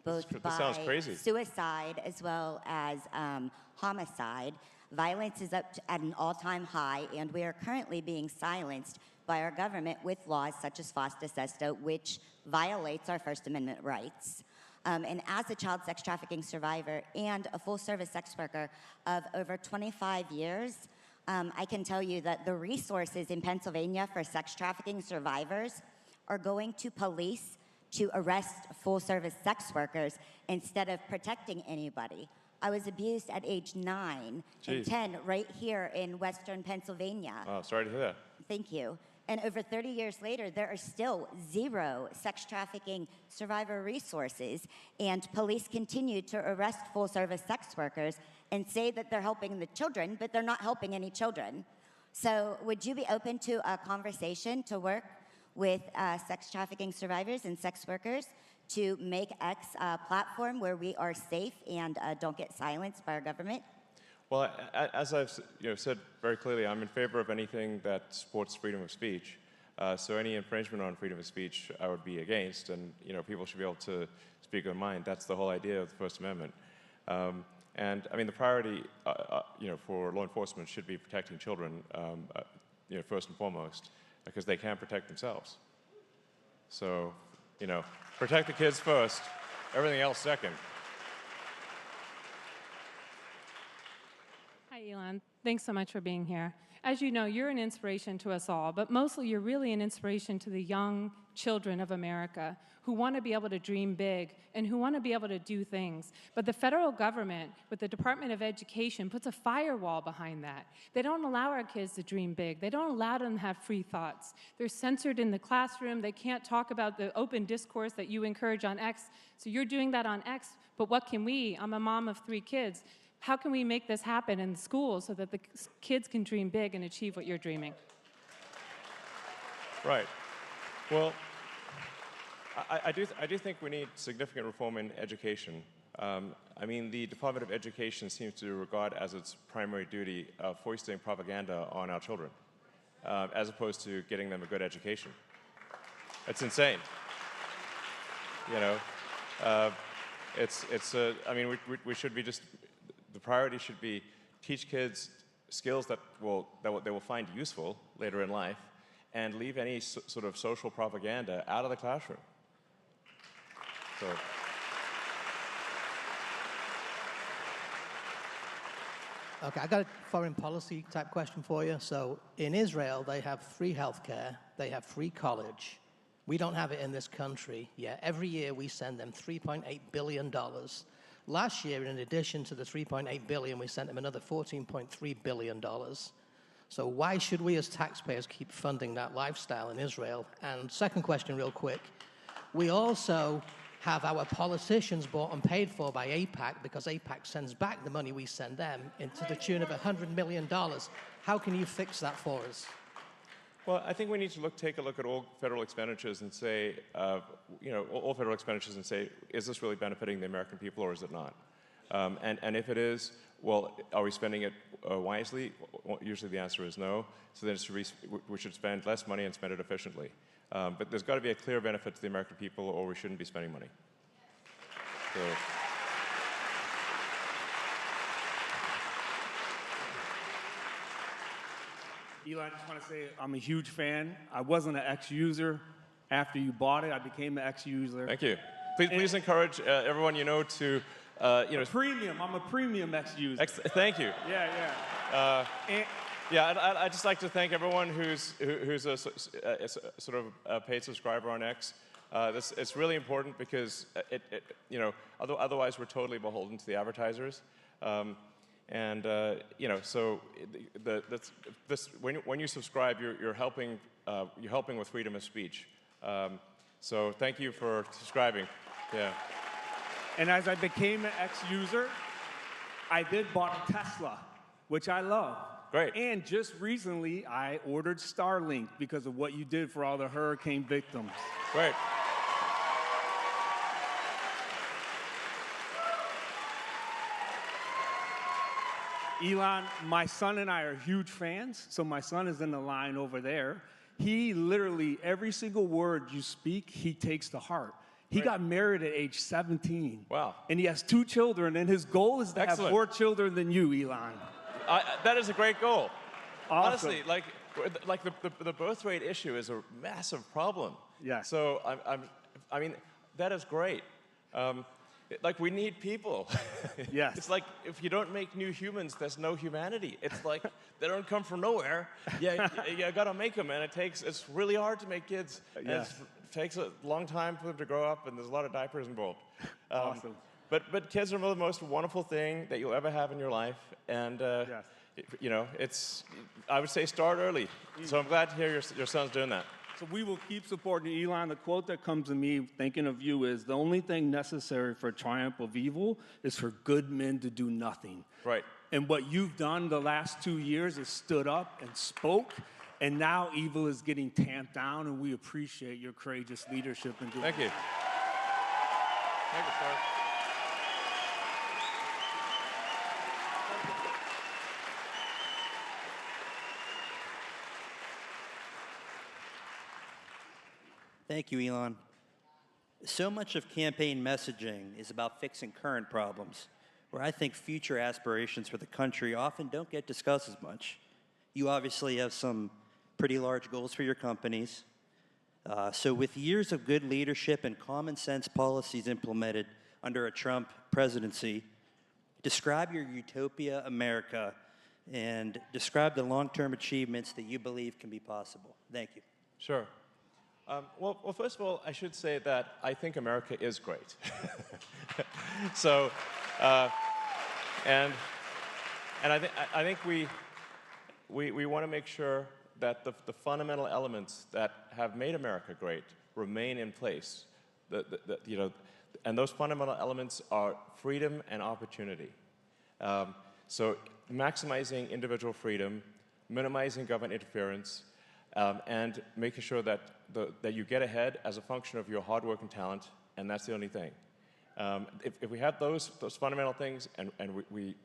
both by suicide as well as homicide. Violence is up at an all-time high, and we are currently being silenced by our government with laws such as FOSTA SESTA, which violates our First Amendment rights. And as a child sex trafficking survivor and a full-service sex worker of over 25 years, I can tell you that the resources in Pennsylvania for sex trafficking survivors are going to police to arrest full-service sex workers instead of protecting anybody. I was abused at age 9 and 10 right here in Western Pennsylvania. Oh, sorry to hear that. Thank you. And over 30 years later, there are still 0 sex trafficking survivor resources, and police continue to arrest full-service sex workers and say that they're helping the children, but they're not helping any children. So would you be open to a conversation to work with sex trafficking survivors and sex workers to make X a platform where we are safe and don't get silenced by our government? Well, as I've said very clearly, I'm in favor of anything that supports freedom of speech. So any infringement on freedom of speech, I would be against, and people should be able to speak their mind. That's the whole idea of the First Amendment. And I mean, the priority, for law enforcement should be protecting children, first and foremost, because they can't protect themselves. So, protect the kids first, everything else second. Hi, Elon. Thanks so much for being here. As you know, you're an inspiration to us all, but mostly you're really an inspiration to the young children of America who want to be able to dream big and who want to be able to do things. But the federal government, with the Department of Education, puts a firewall behind that. They don't allow our kids to dream big. They don't allow them to have free thoughts. They're censored in the classroom. They can't talk about the open discourse that you encourage on X. So you're doing that on X, but what can we? I'm a mom of 3 kids. How can we make this happen in schools so that the kids can dream big and achieve what you're dreaming? Right. Well, I do think we need significant reform in education. I mean, the Department of Education seems to regard as its primary duty foisting propaganda on our children, as opposed to getting them a good education. It's insane. I mean, we should be just. The priority should be teach kids skills that they will find useful later in life, and leave any sort of social propaganda out of the classroom. So. Okay, I got a foreign policy type question for you. So in Israel, they have free healthcare, they have free college. We don't have it in this country yet. Every year we send them $3.8 billion. Last year, in addition to the $3.8 billion, we sent them another $14.3 billion. So why should we as taxpayers keep funding that lifestyle in Israel? And second question real quick, we also have our politicians bought and paid for by AIPAC because AIPAC sends back the money we send them into the tune of $100 million. How can you fix that for us? Well, I think we need to take a look at all federal expenditures and say, all federal expenditures and say, is this really benefiting the American people or is it not? And if it is, well, are we spending it wisely? Well, usually the answer is no. So then we should spend less money and spend it efficiently. But there's got to be a clear benefit to the American people or we shouldn't be spending money. So. Elon, I just want to say I'm a huge fan. I wasn't an X user. After you bought it, I became an X user. Thank you. Please encourage everyone you know to you know, Premium. I'm a premium X user. Thank you. Yeah. Yeah, I'd just like to thank everyone who's a sort of a paid subscriber on X. It's really important because you know, otherwise we're totally beholden to the advertisers. You know, so when you subscribe, you're helping with freedom of speech. So thank you for subscribing. Yeah. And as I became an X user, I did bought a Tesla, which I love. Great. And just recently, I ordered Starlink because of what you did for all the hurricane victims. Great. Elon, my son and I are huge fans, so my son is in the line over there. He literally, every single word you speak, he takes to heart. He got married at age 17. Wow. And he has 2 children, and his goal is to have more children than you, Elon. That is a great goal. Awesome. Honestly, like the birth rate issue is a massive problem. Yeah. So I mean, that is great. Like we need people. Yes. It's like if you don't make new humans, there's no humanity. It's like they don't come from nowhere. Yeah, you gotta make them, and it's really hard to make kids. Yes. It takes a long time for them to grow up, and there's a lot of diapers involved. Awesome. But kids are the most wonderful thing that you'll ever have in your life, and you know, I would say start early. So I'm glad to hear your son's doing that. So we will keep supporting Elon. The quote that comes to me thinking of you is, the only thing necessary for triumph of evil is for good men to do nothing. Right. And what you've done the last 2 years is stood up and spoke, and now evil is getting tamped down, and we appreciate your courageous leadership in doing Thank you. Thank you, sir. Thank you, Elon. So much of campaign messaging is about fixing current problems, where I think future aspirations for the country often don't get discussed as much. You obviously have some pretty large goals for your companies. So with years of good leadership and common sense policies implemented under a Trump presidency, describe your utopia America and describe the long-term achievements that you believe can be possible. Thank you. Sure. Well, first of all, I should say that I think America is great. So, and I think we want to make sure that the fundamental elements that have made America great remain in place. You know, and those fundamental elements are freedom and opportunity. So maximizing individual freedom, minimizing government interference, and making sure that you get ahead as a function of your hard work and talent, and that's the only thing. If we have those fundamental things, and we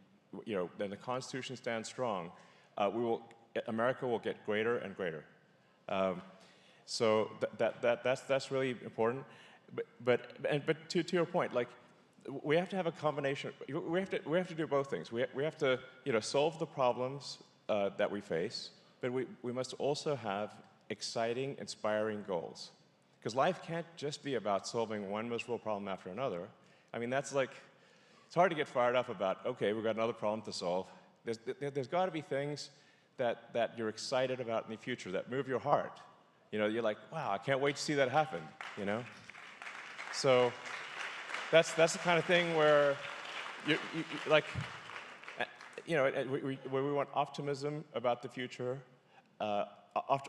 you know, then the Constitution stands strong, America will get greater and greater. So that's really important. But to your point, like, we have to have a combination. We have to do both things. We have to, you know, solve the problems that we face, but we must also have exciting, inspiring goals. Because life can't just be about solving one miserable problem after another. I mean, that's like, it's hard to get fired up about, okay, we've got another problem to solve. There's got to be things that you're excited about in the future, that move your heart. You know, you're like, wow, I can't wait to see that happen, you know? So that's the kind of thing where you like, you know, where we want optimism about the future,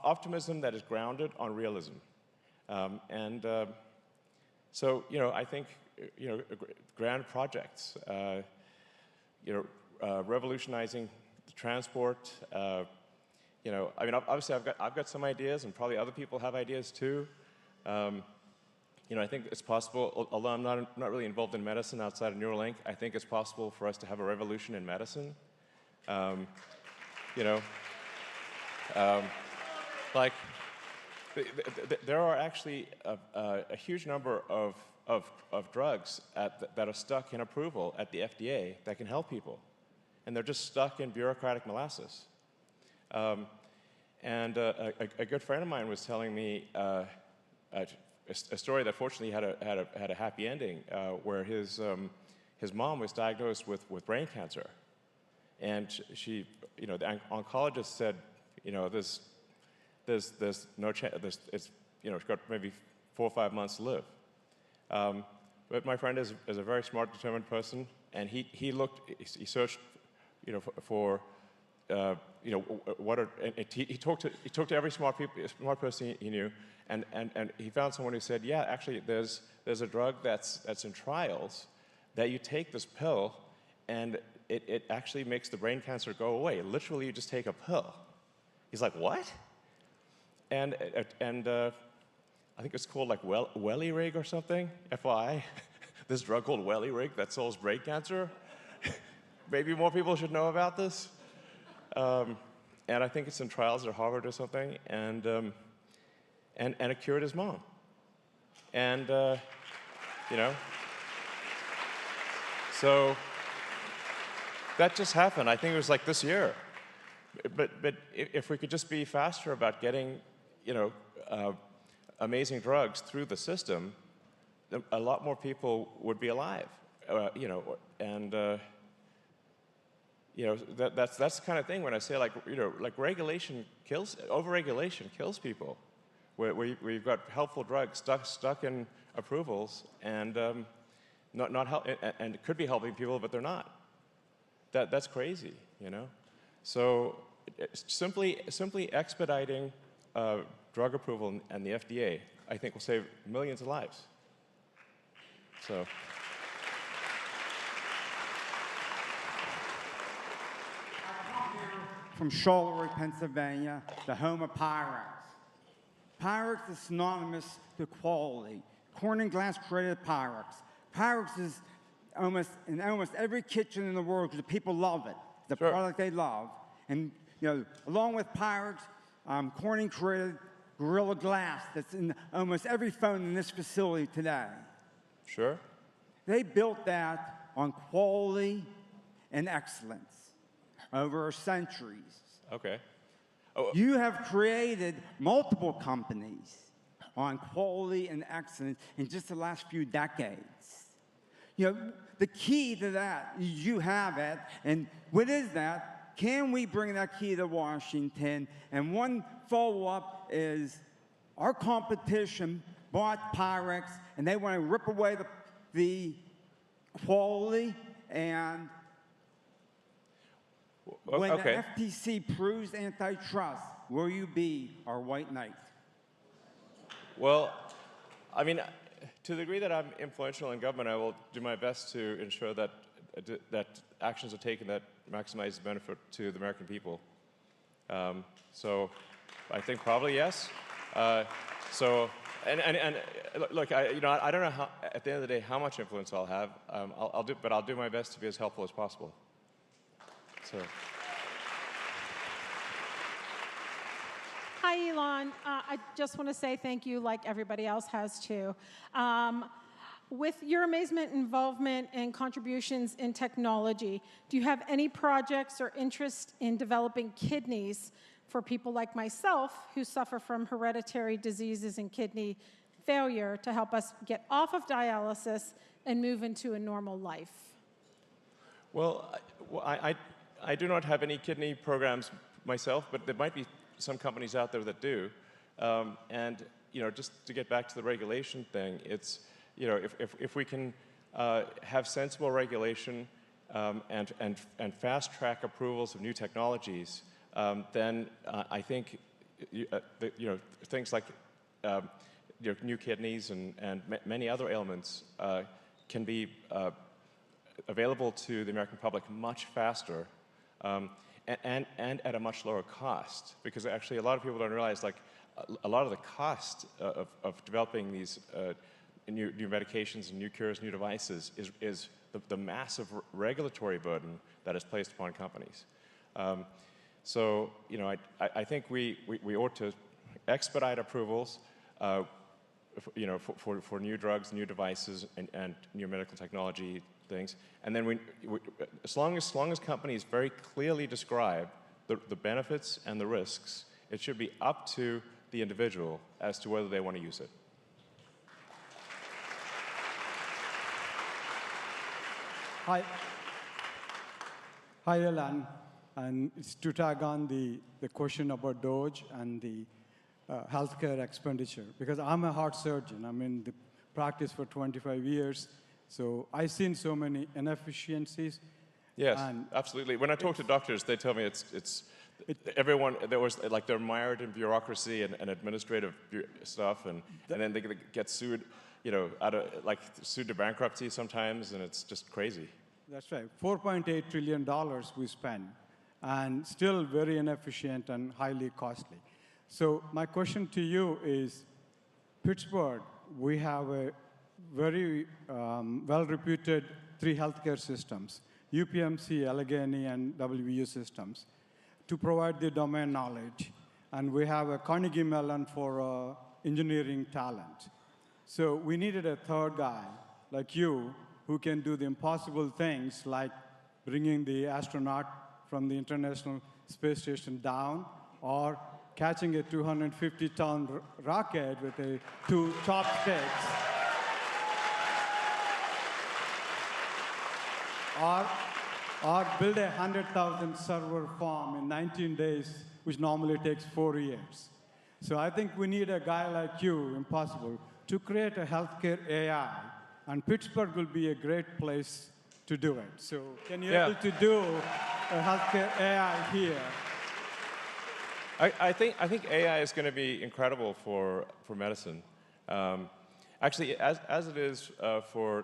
optimism that is grounded on realism. So, you know, I think, you know, grand projects, you know, revolutionizing the transport, you know, I mean, obviously I've got some ideas, and probably other people have ideas too. You know, I think it's possible, although I'm not really involved in medicine outside of Neuralink, I think it's possible for us to have a revolution in medicine. You know, like, there are actually a huge number of drugs that are stuck in approval at the FDA that can help people. And they're just stuck in bureaucratic molasses. And a good friend of mine was telling me a story that fortunately had a happy ending, where his his mom was diagnosed with brain cancer. And she, the oncologist said, there's no chance, it's, she's got maybe 4 or 5 months to live. But my friend is a very smart, determined person, and he searched, for, he talked to every smart person he knew, and he found someone who said, yeah, actually, there's a drug that's in trials that you take this pill, and it actually makes the brain cancer go away. Literally, you just take a pill. He's like, what? And I think it's called like Wellirig or something, FYI. This drug called Wellirig that solves brain cancer. Maybe more people should know about this. And I think it's in trials at Harvard or something. And it cured his mom. And so that just happened. I think it was like this year. But if we could just be faster about getting, amazing drugs through the system, a lot more people would be alive. That's the kind of thing when I say like regulation overregulation kills people. We've got helpful drugs stuck in approvals and not help, and it could be helping people, but they're not. That's crazy, So simply expediting drug approval and the FDA, I think, will save millions of lives. So. From Charleroi, Pennsylvania, the home of Pyrex. Pyrex is synonymous to quality. Corn and glass created Pyrex. Pyrex is in almost every kitchen in the world because the people love it. The product they love. And along with Pyrex, Corning created Gorilla Glass that's in almost every phone in this facility today. Sure. They built that on quality and excellence over centuries. Okay. You have created multiple companies on quality and excellence in just the last few decades. The key to that is you have it, and what is that? Can we bring that key to Washington? And one follow-up is our competition bought Pyrex, and they want to rip away the quality. And when the FTC proves antitrust, will you be our white knight? Well, I mean, to the degree that I'm influential in government, I will do my best to ensure that actions are taken that maximize the benefit to the American people. So I think probably yes. Look, I don't know how, at the end of the day, how much influence I'll have. But I'll do my best to be as helpful as possible. So. Hi, Elon. I just want to say thank you, like everybody else has too. With your amazement, involvement, and contributions in technology, do you have any projects or interest in developing kidneys for people like myself who suffer from hereditary diseases and kidney failure to help us get off of dialysis and move into a normal life? Well, I do not have any kidney programs myself, but there might be some companies out there that do. And just to get back to the regulation thing, it's if we can have sensible regulation and fast-track approvals of new technologies, then I think things like new kidneys and many other ailments can be available to the American public much faster and at a much lower cost. Because actually, a lot of people don't realize, like, a lot of the cost of developing these new medications and new cures, new devices is the massive regulatory burden that is placed upon companies. So I think we ought to expedite approvals for new drugs, new devices, and new medical technology things. And then as long as companies very clearly describe the benefits and the risks, it should be up to the individual as to whether they want to use it. Hi, Elon. And it's to tag on the question about Doge and the healthcare expenditure. Because I'm a heart surgeon. I'm in the practice for 25 years. So I've seen so many inefficiencies. Yes, absolutely. When I talk to doctors, they tell me everyone, they're mired in bureaucracy and administrative stuff, and then they get sued, sued to bankruptcy sometimes, and it's just crazy. That's right. $4.8 trillion we spend, and still very inefficient and highly costly. So my question to you is, Pittsburgh, we have a very well-reputed 3 healthcare systems, UPMC, Allegheny, and WVU systems, to provide the domain knowledge. And we have a Carnegie Mellon for engineering talent. So we needed a third guy like you who can do the impossible things like bringing the astronaut from the International Space Station down, or catching a 250-ton rocket with 2 chopsticks, or build a 100,000 server farm in 19 days, which normally takes 4 years. So I think we need a guy like you, impossible, to create a healthcare AI, and Pittsburgh will be a great place to do it. So can you able to do a healthcare AI here? I think AI is going to be incredible for medicine. Actually, as it is for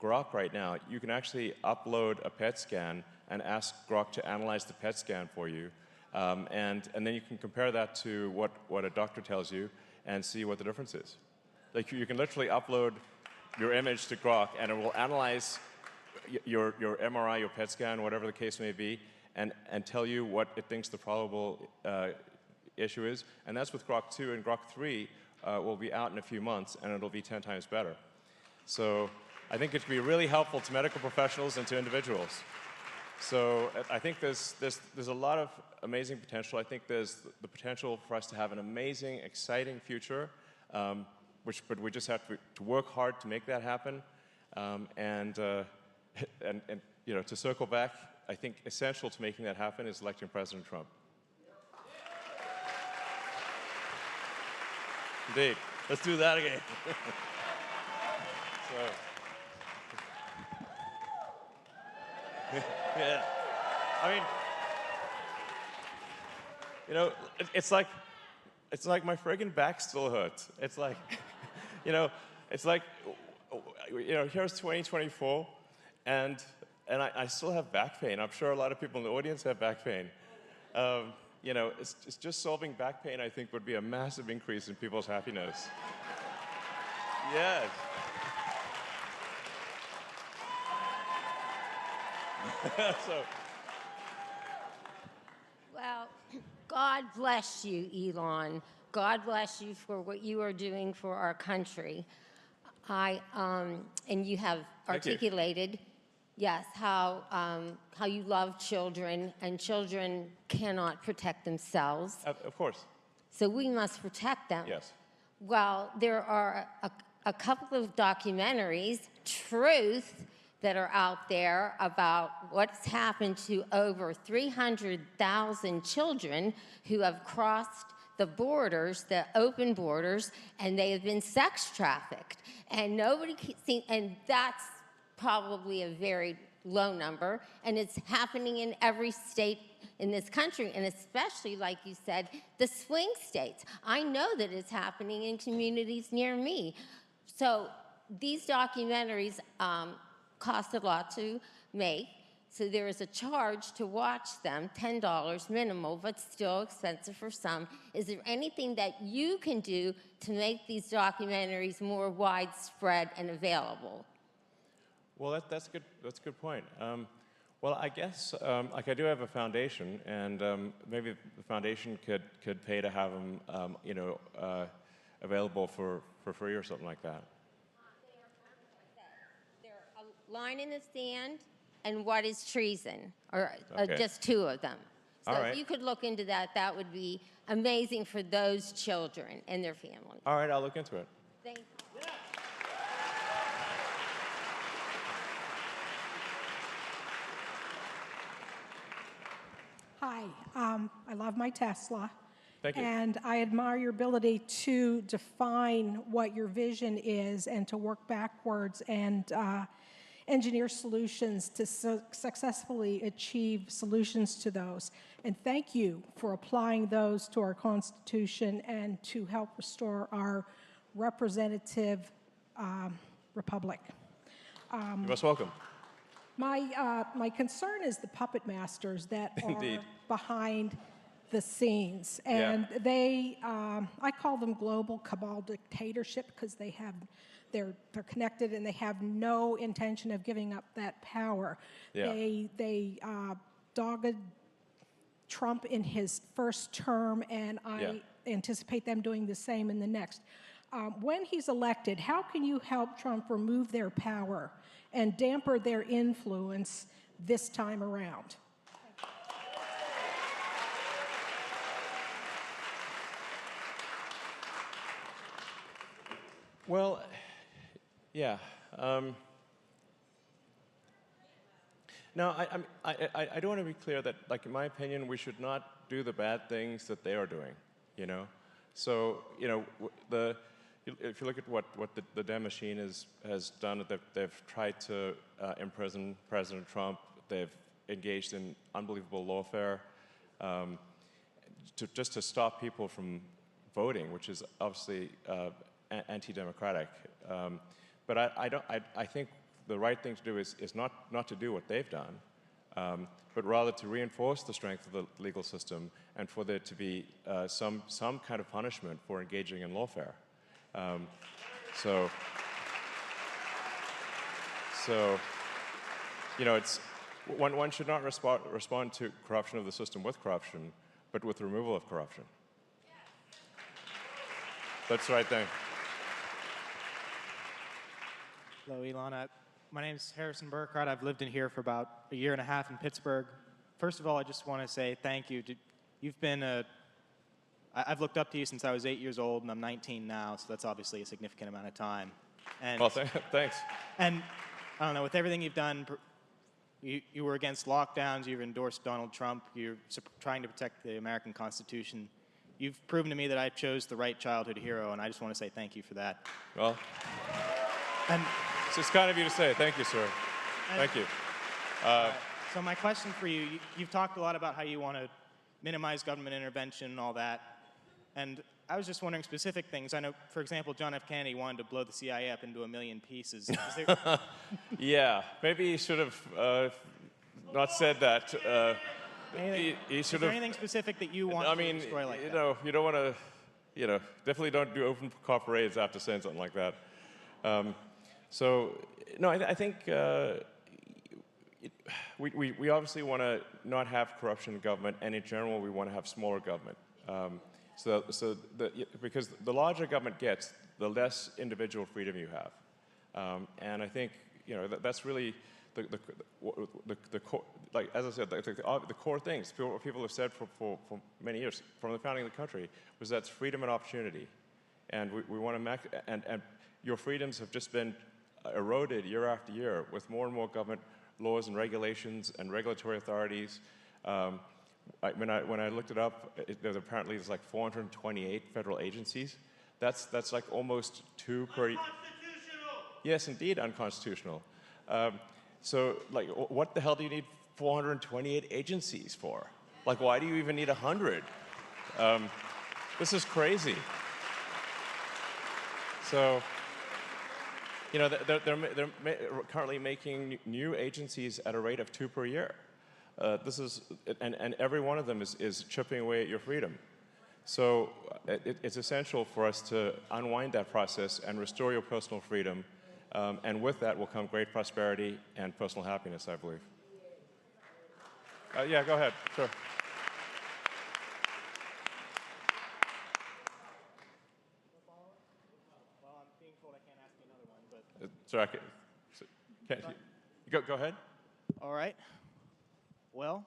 Grok right now, you can actually upload a PET scan and ask Grok to analyze the PET scan for you, and then you can compare that to what a doctor tells you and see what the difference is. Like you can literally upload your image to Grok, and it will analyze your MRI, your PET scan, whatever the case may be, and tell you what it thinks the probable issue is. And that's with Grok 2, and Grok 3 will be out in a few months, and it'll be 10 times better. So I think it could be really helpful to medical professionals and to individuals. So I think there's a lot of amazing potential. I think there's the potential for us to have an amazing, exciting future, but we just have to work hard to make that happen. And to circle back, I think essential to making that happen is electing President Trump. Indeed. Let's do that again. Yeah. I mean, it's like my friggin' back still hurts. It's like, here's 2024, and I still have back pain. I'm sure a lot of people in the audience have back pain. It's just solving back pain, I think, would be a massive increase in people's happiness. Yes. Well, God bless you, Elon. God bless you for what you are doing for our country. And you have articulated, yes, how you love children, and children cannot protect themselves. Of course. So we must protect them. Yes. Well, there are a couple of documentaries, Truth, that are out there about what's happened to over 300,000 children who have crossed the borders, the open borders, and they have been sex trafficked. And nobody can see, and that's probably a very low number, and it's happening in every state in this country, and especially, like you said, the swing states. I know that it's happening in communities near me. So these documentaries cost a lot to make, so there is a charge to watch them, $10 minimal, but still expensive for some. Is there anything that you can do to make these documentaries more widespread and available? Well, that's a good point. Well, I guess I do have a foundation, and maybe the foundation could pay to have them, available for free or something like that. Line in the sand and what is treason, or Okay. just 2 of them. So All right. if you could look into that, that would be amazing for those children and their families. All right, I'll look into it. Thank you. Hi, I love my Tesla. Thank you. And I admire your ability to define what your vision is and to work backwards and engineer solutions to successfully achieve solutions to those. And thank you for applying those to our Constitution and to help restore our representative republic. You're most welcome. My concern is the puppet masters that Indeed. are behind the scenes. And they, I call them global cabal dictatorship because they're connected and they have no intention of giving up that power. Yeah. They dogged Trump in his first term, and I anticipate them doing the same in the next. When he's elected, how can you help Trump remove their power and damper their influence this time around? Well, yeah. No, I do want to be clear that, like, in my opinion, we should not do the bad things that they are doing, you know? So, you know, if you look at what the Dem machine has done, they've tried to imprison President Trump. They've engaged in unbelievable lawfare just to stop people from voting, which is obviously anti-democratic. But I think the right thing to do is not to do what they've done, but rather to reinforce the strength of the legal system and for there to be some kind of punishment for engaging in lawfare. So, you know, one should not respond to corruption of the system with corruption, but with removal of corruption. That's the right thing. Hello, Elon. My name's Harrison Burkhardt. I've lived in here for about a year and a half in Pittsburgh. First of all, I just want to say thank you. You've been I've looked up to you since I was 8 years old, and I'm 19 now, so that's obviously a significant amount of time. And, well, thanks. And I don't know, with everything you've done, you were against lockdowns, you've endorsed Donald Trump, you're trying to protect the American Constitution. You've proven to me that I chose the right childhood hero, and I just want to say thank you for that. Well, and it's kind of you to say. Thank you, sir. Thank you. So my question for you, you've talked a lot about how you want to minimize government intervention and all that. And I was just wondering specific things. I know, for example, John F. Kennedy wanted to blow the CIA up into 1,000,000 pieces. Yeah, maybe he should have not said that. Is there anything specific that you want to destroy like that? You know, you don't want to, you know, definitely don't do open car parades after saying something like that. So, no, I think we obviously want to not have corruption in government, and in general, we want to have smaller government. Because the larger government gets, the less individual freedom you have. And I think, you know, that's really the core, like, as I said, the core things people have said for many years, from the founding of the country, was that's freedom and opportunity. And we want to and your freedoms have just been eroded year after year with more and more government laws and regulations and regulatory authorities. When I looked it up, there's like 428 federal agencies. That's like almost 2 per. Unconstitutional. Yes, indeed, unconstitutional. So, like, what the hell do you need 428 agencies for? Like, why do you even need 100? This is crazy. So, you know, they're currently making new agencies at a rate of 2 per year. And every one of them is chipping away at your freedom. So it's essential for us to unwind that process and restore your personal freedom. And with that will come great prosperity and personal happiness, I believe. Yeah, go ahead. Sure. Well, I'm being told I can't ask you another one, but... Sorry, go ahead. All right. Well,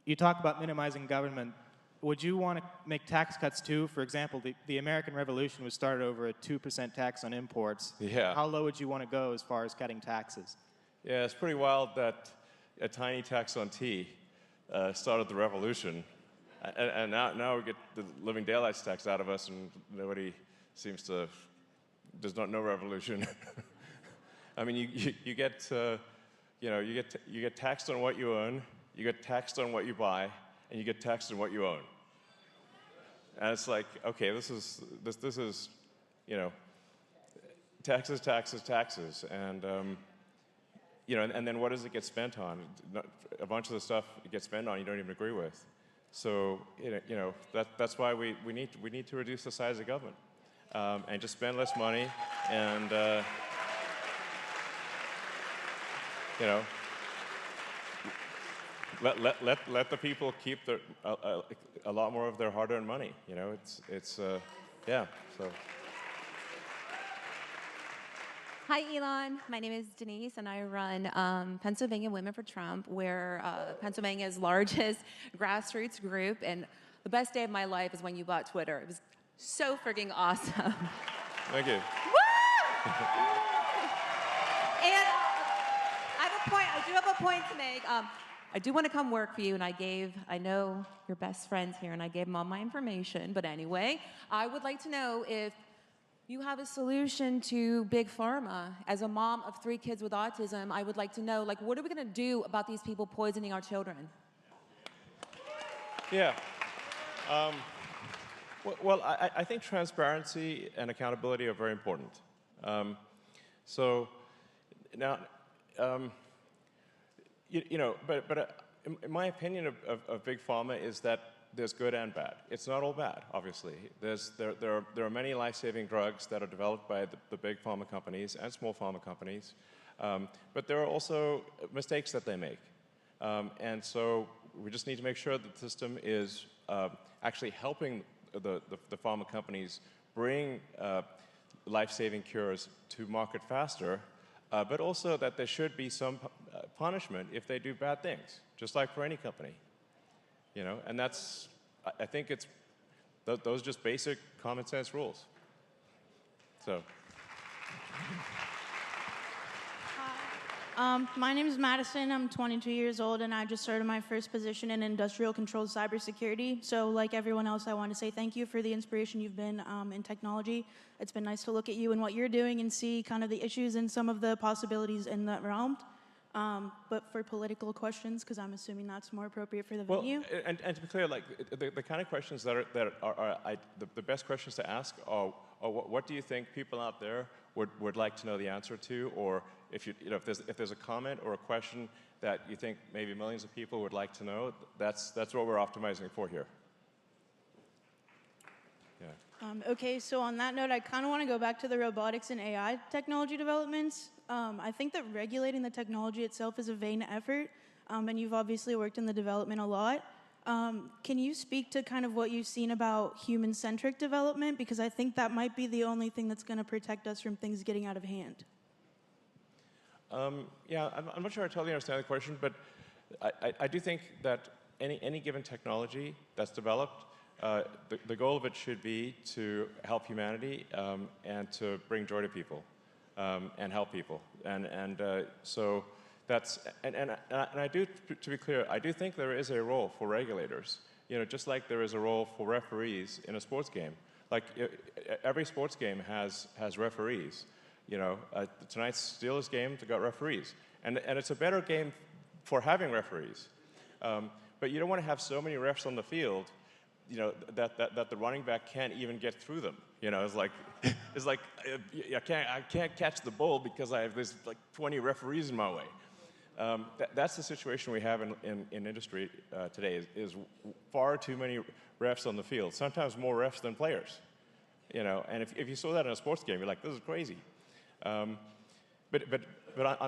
you talk about minimizing government. Would you want to make tax cuts too? For example, the American Revolution was started over a 2% tax on imports. Yeah. How low would you want to go as far as cutting taxes? Yeah, it's pretty wild that a tiny tax on tea started the revolution. And now we get the living daylights tax out of us, and nobody seems to, there's no revolution. I mean, you get, you get taxed on what you own, you get taxed on what you buy, and you get taxed on what you own. And it's like, okay, this is, taxes, taxes, taxes, and and then what does it get spent on? A bunch of the stuff it gets spent on you don't even agree with. So that's why we need to reduce the size of government and just spend less money and let the people keep a lot more of their hard-earned money. Yeah. So. Hi, Elon. My name is Denise, and I run Pennsylvania Women for Trump. We're Pennsylvania's largest grassroots group, and the best day of my life is when you bought Twitter. It was so freaking awesome. Thank you. Woo! And I do have a point to make. I do want to come work for you, and I know your best friends here, and I gave them all my information. But anyway, I would like to know if you have a solution to Big Pharma. As a mom of 3 kids with autism, I would like to know, what are we going to do about these people poisoning our children? Yeah. Well, I think transparency and accountability are very important. So now, but in my opinion of Big Pharma is that there's good and bad. It's not all bad, obviously. There are many life-saving drugs that are developed by the big pharma companies and small pharma companies, but there are also mistakes that they make. And so we just need to make sure that the system is actually helping the pharma companies bring life-saving cures to market faster, but also that there should be some punishment if they do bad things, just like for any company. And that's, I think it's, those are just basic common sense rules. So. My name is Madison. I'm 22 years old, and I just started my first position in industrial controlled cybersecurity. So like everyone else, I want to say thank you for the inspiration you've been in technology. It's been nice to look at you and what you're doing and see kind of the issues and some of the possibilities in that realm. But for political questions, because I'm assuming that's more appropriate for the venue. And to be clear, the kind of questions that are the best questions to ask are what do you think people out there would like to know the answer to, or if there's a comment or a question that you think maybe millions of people would like to know, that's what we're optimizing for here. Yeah. Okay, so on that note, I kind of want to go back to the robotics and AI technology developments. I think that regulating the technology itself is a vain effort, and you've obviously worked in the development a lot. Can you speak to kind of what you've seen about human-centric development? Because I think that might be the only thing that's going to protect us from things getting out of hand. Yeah, I'm not sure I totally understand the question, but I do think that any given technology that's developed, the goal of it should be to help humanity and to bring joy to people. And help people, so that's and I do, to be clear, I do think there is a role for regulators. Just like there is a role for referees in a sports game. Like every sports game has referees. Tonight's Steelers game got referees, and it's a better game for having referees. But you don't want to have so many refs on the field, that the running back can't even get through them. It's like I can't catch the ball because I have this 20 referees in my way. That's the situation we have in industry today. Is far too many refs on the field. Sometimes more refs than players. And if you saw that in a sports game, you're like, this is crazy. But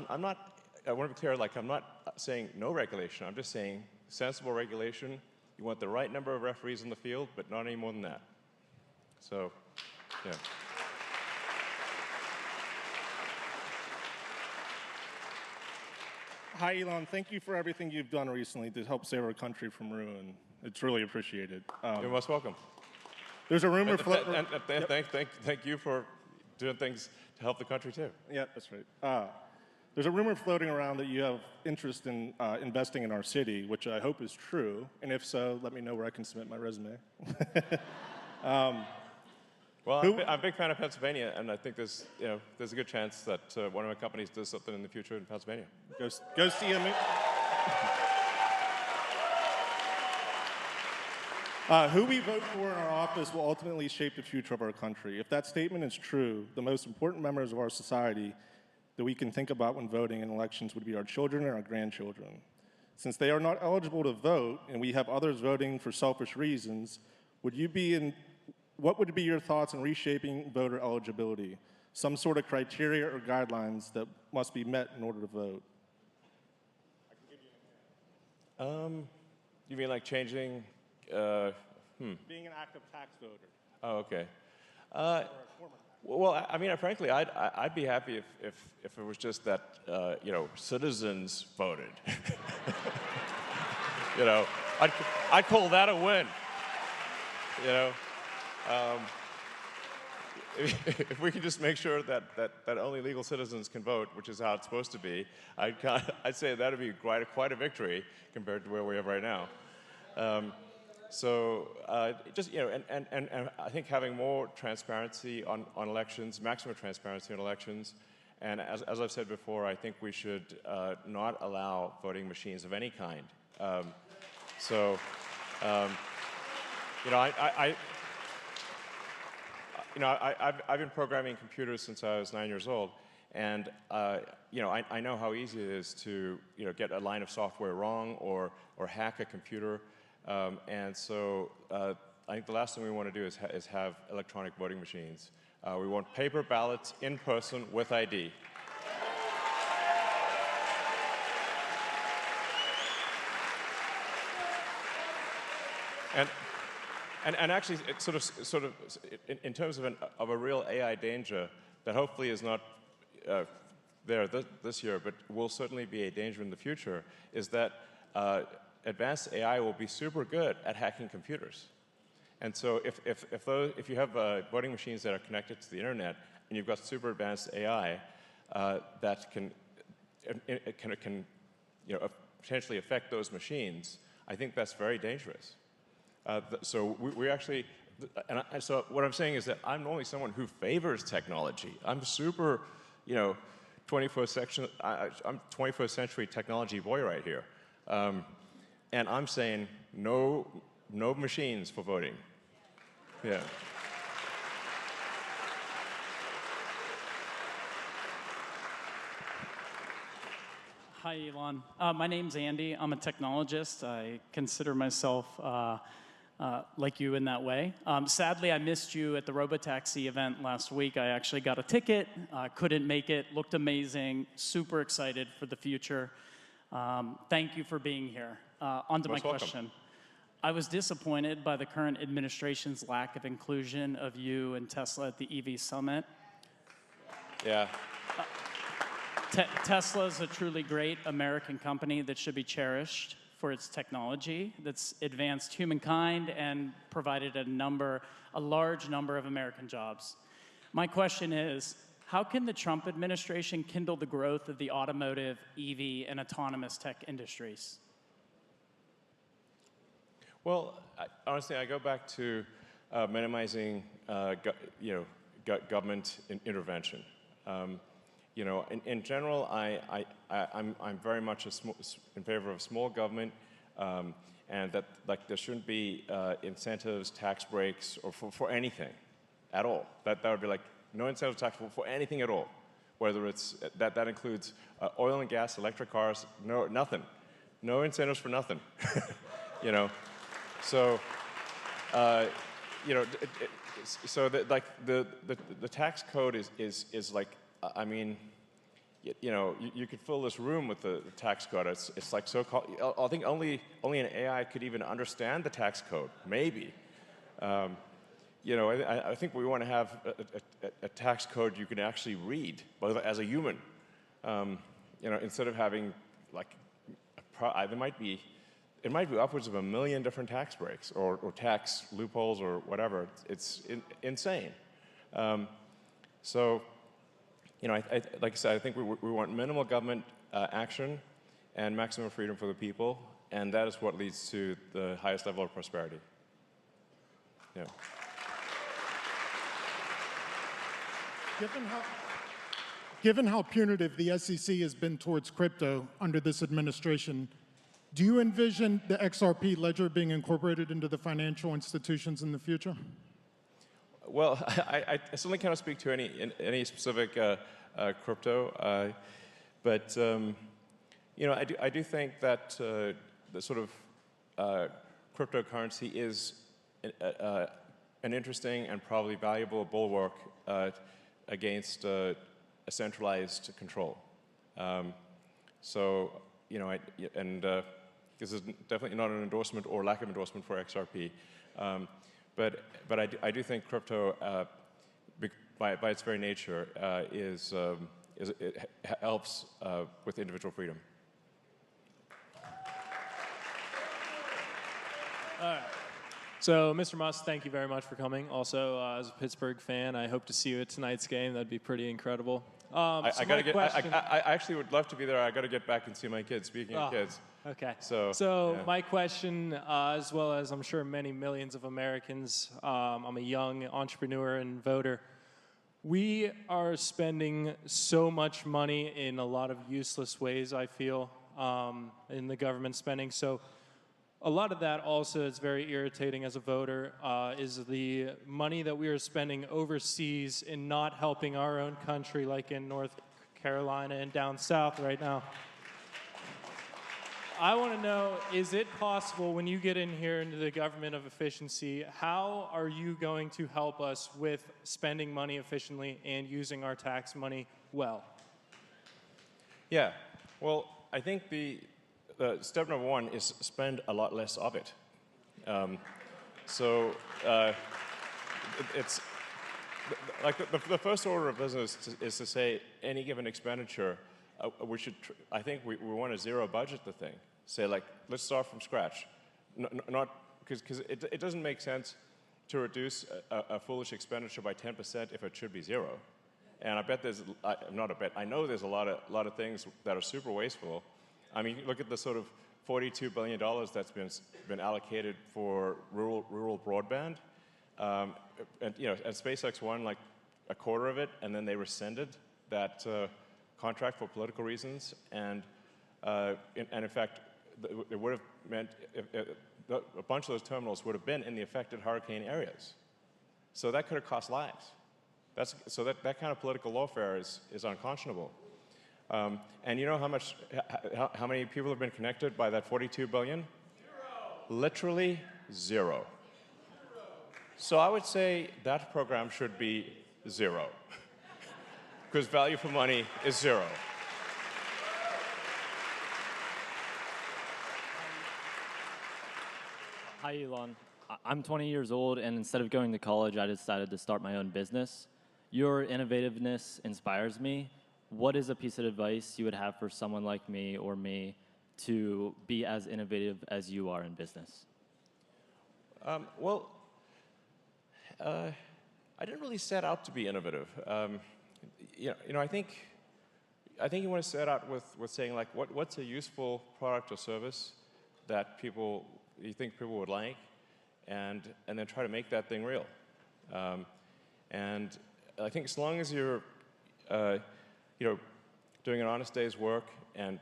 I'm not. I want to be clear. I'm not saying no regulation. I'm just saying sensible regulation. You want the right number of referees in the field, but not any more than that. So, yeah. Hi, Elon. Thank you for everything you've done recently to help save our country from ruin. It's really appreciated. You're most welcome. There's a rumor and thank you for doing things to help the country, too. Yeah, that's right. There's a rumor floating around that you have interest in investing in our city, which I hope is true. And if so, let me know where I can submit my resume. Well, I'm a big fan of Pennsylvania, and I think there's a good chance that one of my companies does something in the future in Pennsylvania. Go see him. Who we vote for in our office will ultimately shape the future of our country. If that statement is true, the most important members of our society that we can think about when voting in elections would be our children and our grandchildren. Since they are not eligible to vote, and we have others voting for selfish reasons, what would be your thoughts on reshaping voter eligibility? Some sort of criteria or guidelines that must be met in order to vote? You mean like changing? Being an active tax voter. Oh, okay. Well, I mean, frankly, I'd be happy if it was just that citizens voted. I'd call that a win. If we could just make sure that only legal citizens can vote, which is how it's supposed to be, I'd say that'd be quite a victory compared to where we are right now. And I think having more transparency on elections, maximum transparency on elections, and as I've said before, I think we should not allow voting machines of any kind. I've been programming computers since I was 9 years old, and I know how easy it is to get a line of software wrong or hack a computer. And so I think the last thing we want to do is have electronic voting machines. We want paper ballots in person with ID. And actually, it's sort of in terms of a real AI danger that hopefully is not there this year, but will certainly be a danger in the future, is that advanced AI will be super good at hacking computers. And so if you have voting machines that are connected to the internet and you've got super advanced AI that can potentially affect those machines, I think that's very dangerous. So we actually, so what I'm saying is that I'm only someone who favors technology. I'm super, 21st century technology boy right here. And I'm saying no machines for voting. Yeah. Hi, Elon. My name's Andy. I'm a technologist. I consider myself like you in that way. Sadly, I missed you at the Robotaxi event last week. I actually got a ticket, couldn't make it, looked amazing, super excited for the future. Thank you for being here. On to my question. I was disappointed by the current administration's lack of inclusion of you and Tesla at the EV summit. Yeah. Tesla is a truly great American company that should be cherished for its technology that's advanced humankind and provided a large number of American jobs. My question is, how can the Trump administration kindle the growth of the automotive, EV, and autonomous tech industries? Well, honestly, I go back to minimizing, government intervention. In general, I'm very much in favor of small government, and that there shouldn't be incentives, tax breaks, or for anything at all. That would be no incentive tax for anything at all, whether it's that includes oil and gas, electric cars, nothing, no incentives for nothing, So, so the tax code is like, I mean, you could fill this room with the tax code. It's like so-called. I think only an AI could even understand the tax code. Maybe. I think we want to have a tax code you can actually read, both as a human. Instead of having it might be upwards of 1 million different tax breaks or tax loopholes or whatever. It's insane. So like I said, I think we want minimal government action and maximum freedom for the people, and that is what leads to the highest level of prosperity. Yeah. Given how punitive the SEC has been towards crypto under this administration, do you envision the XRP ledger being incorporated into the financial institutions in the future? Well, I certainly cannot speak to any specific crypto, but I do think that the sort of cryptocurrency is an interesting and probably valuable bulwark against a centralized control. This is definitely not an endorsement or lack of endorsement for XRP. But I do think crypto, by its very nature, it helps with individual freedom. All right. So, Mr. Musk, thank you very much for coming. Also, as a Pittsburgh fan, I hope to see you at tonight's game. That'd be pretty incredible. I actually would love to be there. I got to get back and see my kids. Speaking of kids. Okay. So my question, as well as I'm sure many millions of Americans, I'm a young entrepreneur and voter. We are spending so much money in a lot of useless ways, I feel, in the government spending. So a lot of that also is very irritating as a voter, is the money that we are spending overseas in not helping our own country, like in North Carolina and down south right now. I want to know, is it possible when you get in here into the government of efficiency, how are you going to help us with spending money efficiently and using our tax money well? Yeah, well, I think the step number one is spend a lot less of it. It's like the first order of business is to say any given expenditure, I think we want to zero budget the thing. Say like, let's start from scratch. Not because it doesn't make sense to reduce a foolish expenditure by 10% if it should be zero. And I bet I know there's a lot of things that are super wasteful. I mean, look at the sort of $42 billion that's been allocated for rural broadband. And SpaceX won like a quarter of it, and then they rescinded that contract for political reasons. And in fact, it would have meant a bunch of those terminals would have been in the affected hurricane areas. So that could have cost lives. That kind of political lawfare is unconscionable. And you know how many people have been connected by that 42 billion? 0. Literally 0. So I would say that program should be 0. Because value for money is 0. Hi, Elon. I'm 20 years old, and instead of going to college, I decided to start my own business. Your innovativeness inspires me. What is a piece of advice you would have for someone like me or me to be as innovative as you are in business? I didn't really set out to be innovative. I think you want to set out with saying like, what's a useful product or service that you think people would like, and then try to make that thing real. And I think as long as you're doing an honest day's work and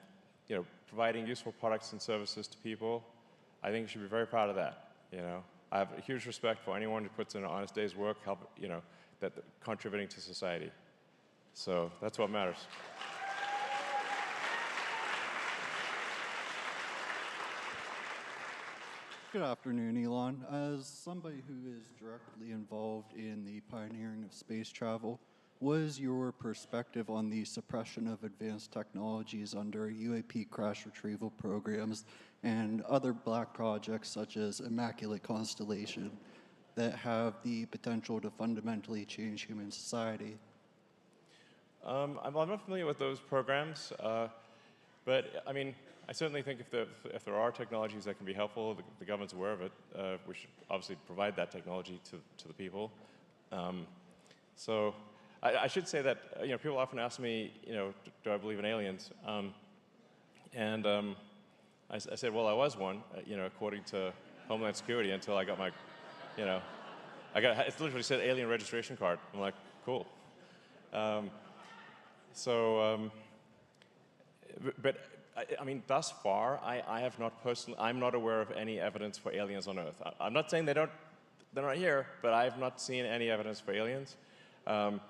providing useful products and services to people, I think you should be very proud of that. I have a huge respect for anyone who puts in an honest day's work, contributing to society. So that's what matters. Good afternoon, Elon. As somebody who is directly involved in the pioneering of space travel, what is your perspective on the suppression of advanced technologies under UAP crash retrieval programs and other black projects such as Immaculate Constellation that have the potential to fundamentally change human society? I'm not familiar with those programs, but I mean, I certainly think if there are technologies that can be helpful, the government's aware of it, we should obviously provide that technology to the people. I should say that people often ask me, do I believe in aliens? I said, well, I was one, according to Homeland Security until I got my, it literally said alien registration card. I'm like, cool. But I mean, thus far, I have not personally, I'm not aware of any evidence for aliens on Earth. I'm not saying they're not here, but I have not seen any evidence for aliens. For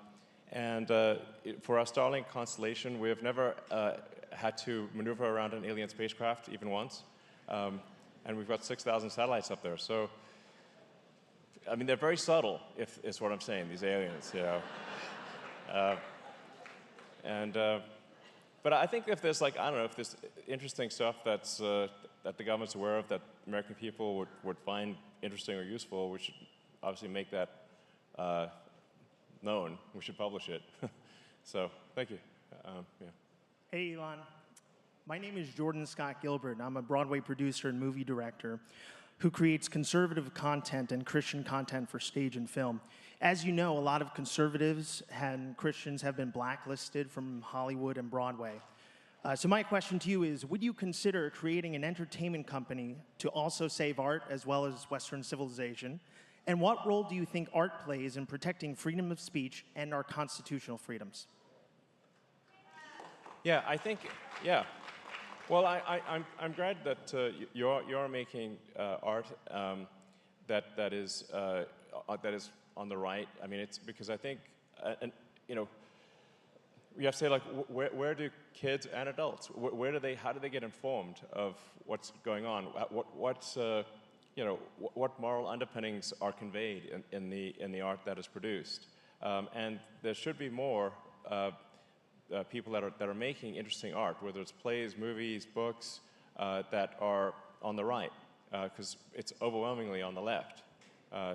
our Starlink constellation, we have never had to maneuver around an alien spacecraft even once. And we've got 6,000 satellites up there. So, I mean, they're very subtle, is what I'm saying, these aliens, But I think if there's I don't know, if there's interesting stuff that's, that the government's aware of that American people would find interesting or useful, we should obviously make that known. We should publish it. So, thank you. Yeah. Hey, Elon. My name is Jordan Scott Gilbert, and I'm a Broadway producer and movie director who creates conservative content and Christian content for stage and film. As you know, a lot of conservatives and Christians have been blacklisted from Hollywood and Broadway. So my question to you is, would you consider creating an entertainment company to also save art as well as Western civilization? And what role do you think art plays in protecting freedom of speech and our constitutional freedoms? Yeah, I think, yeah. Well, I'm glad that you're making art that is on the right. I mean, it's because I think, we have to say where do kids and adults, how do they get informed of what's going on? What moral underpinnings are conveyed in the art that is produced? And there should be more people that are making interesting art, whether it's plays, movies, books, that are on the right, because it's overwhelmingly on the left.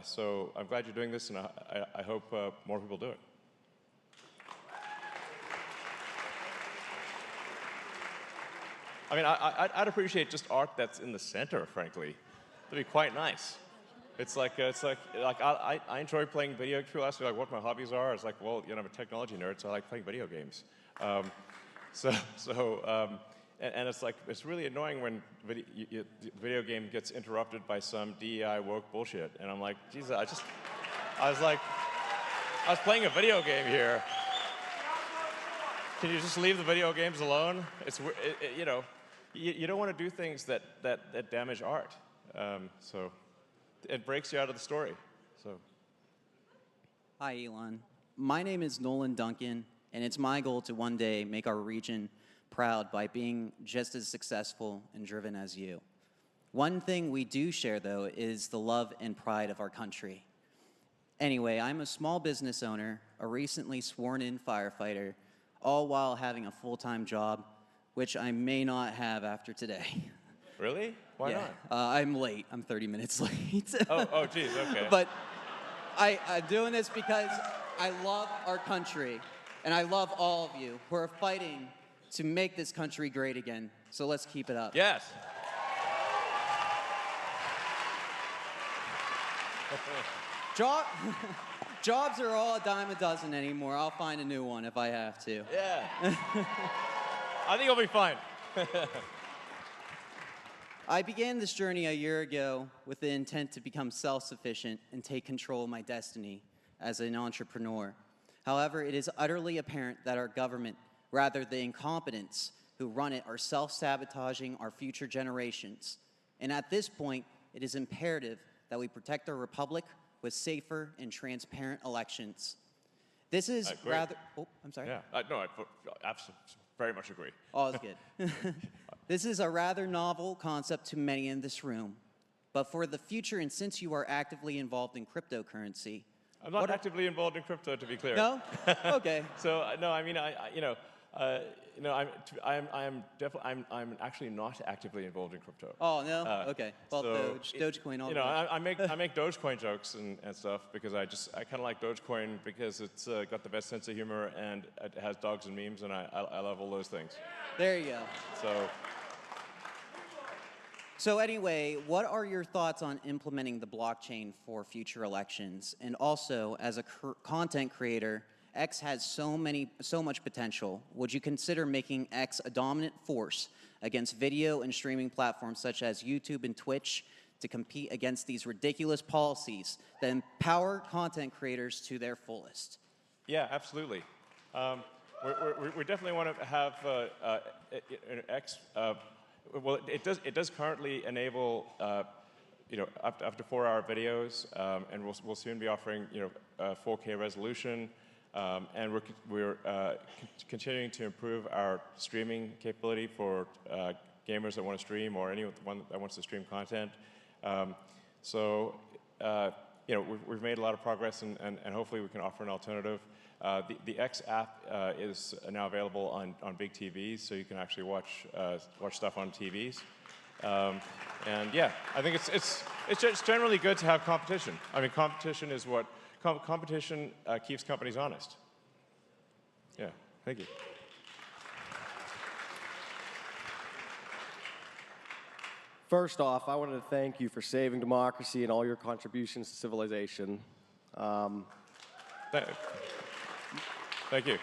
So I'm glad you're doing this, and I hope more people do it. I mean, I'd appreciate just art that's in the center, frankly. That'd be quite nice. It's like I enjoy playing video. People ask me what my hobbies are. It's like, well, I'm a technology nerd, so I like playing video games. And it's really annoying when the video game gets interrupted by some DEI woke bullshit, and I'm like, Jesus, I was playing a video game here. Can you just leave the video games alone? You don't want to do things that damage art. So it breaks you out of the story. So. Hi, Elon. My name is Nolan Duncan, and it's my goal to one day make our region proud by being just as successful and driven as you. One thing we do share, though, is the love and pride of our country. Anyway, I'm a small business owner, a recently sworn-in firefighter, all while having a full-time job, which I may not have after today. Really? Why not? I'm late. I'm 30 minutes late. Oh, geez, okay. But I'm doing this because I love our country, and I love all of you who are fighting to make this country great again. So let's keep it up. Yes. Jobs are all a dime a dozen anymore. I'll find a new one if I have to. Yeah. I think you'll be fine. I began this journey a year ago with the intent to become self-sufficient and take control of my destiny as an entrepreneur. However, it is utterly apparent that our government, rather the incompetents who run it, are self-sabotaging our future generations. And at this point, it is imperative that we protect our republic with safer and transparent elections. This is rather... Oh, I'm sorry. Yeah, no, I absolutely, very much agree. Oh, that's good. This is a rather novel concept to many in this room. But for the future, and since you are actively involved in cryptocurrency... I'm not actively involved in crypto, to be clear. No? Okay. So, no, I mean, I'm actually not actively involved in crypto. Oh, no? Okay. Well, so Dogecoin, all I make Dogecoin jokes and stuff because I kind of like Dogecoin because it's got the best sense of humor and it has dogs and memes, and I love all those things. There you go. So anyway, what are your thoughts on implementing the blockchain for future elections? And also, as a content creator X has so much potential. Would you consider making X a dominant force against video and streaming platforms such as YouTube and Twitch to compete against these ridiculous policies that empower content creators to their fullest? Yeah, absolutely. We definitely want to have an X. Well, it does currently enable up to 4-hour videos, and we'll soon be offering 4K resolution, and we're continuing to improve our streaming capability for gamers that want to stream or anyone that wants to stream content. We've made a lot of progress, and hopefully we can offer an alternative. The X app is now available on big TVs, so you can actually watch stuff on TVs. And yeah, I think it's just generally good to have competition. I mean, competition is what competition keeps companies honest. Yeah, thank you. First off, I wanted to thank you for saving democracy and all your contributions to civilization. Thank you.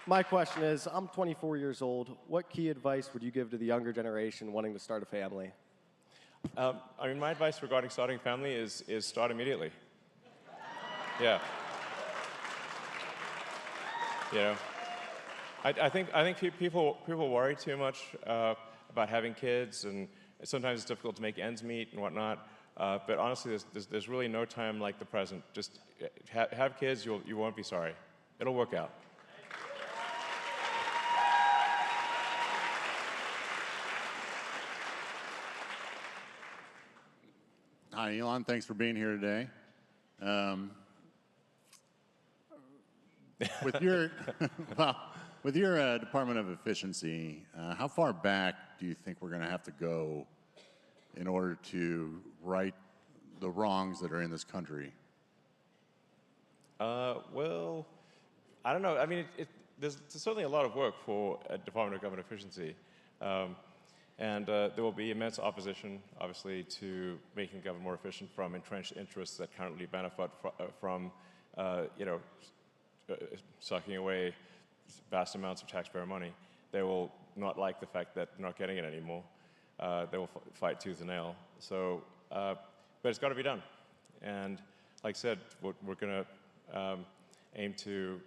My question is, I'm 24 years old. What key advice would you give to the younger generation wanting to start a family? I mean, my advice regarding starting a family is start immediately. Yeah. I think people worry too much about having kids, and sometimes it's difficult to make ends meet and whatnot. But honestly, there's really no time like the present. Just have kids. You won't be sorry. It'll work out. Hi, Elon. Thanks for being here today. With your Department of Efficiency, how far back do you think we're going to have to go in order to right the wrongs that are in this country? Well, I don't know. I mean, there's certainly a lot of work for Department of Government Efficiency. And there will be immense opposition, obviously, to making the government more efficient from entrenched interests that currently benefit from sucking away vast amounts of taxpayer money. They will not like the fact that they're not getting it anymore. They will fight tooth and nail. So, but it's got to be done. And like I said, we're going to aim to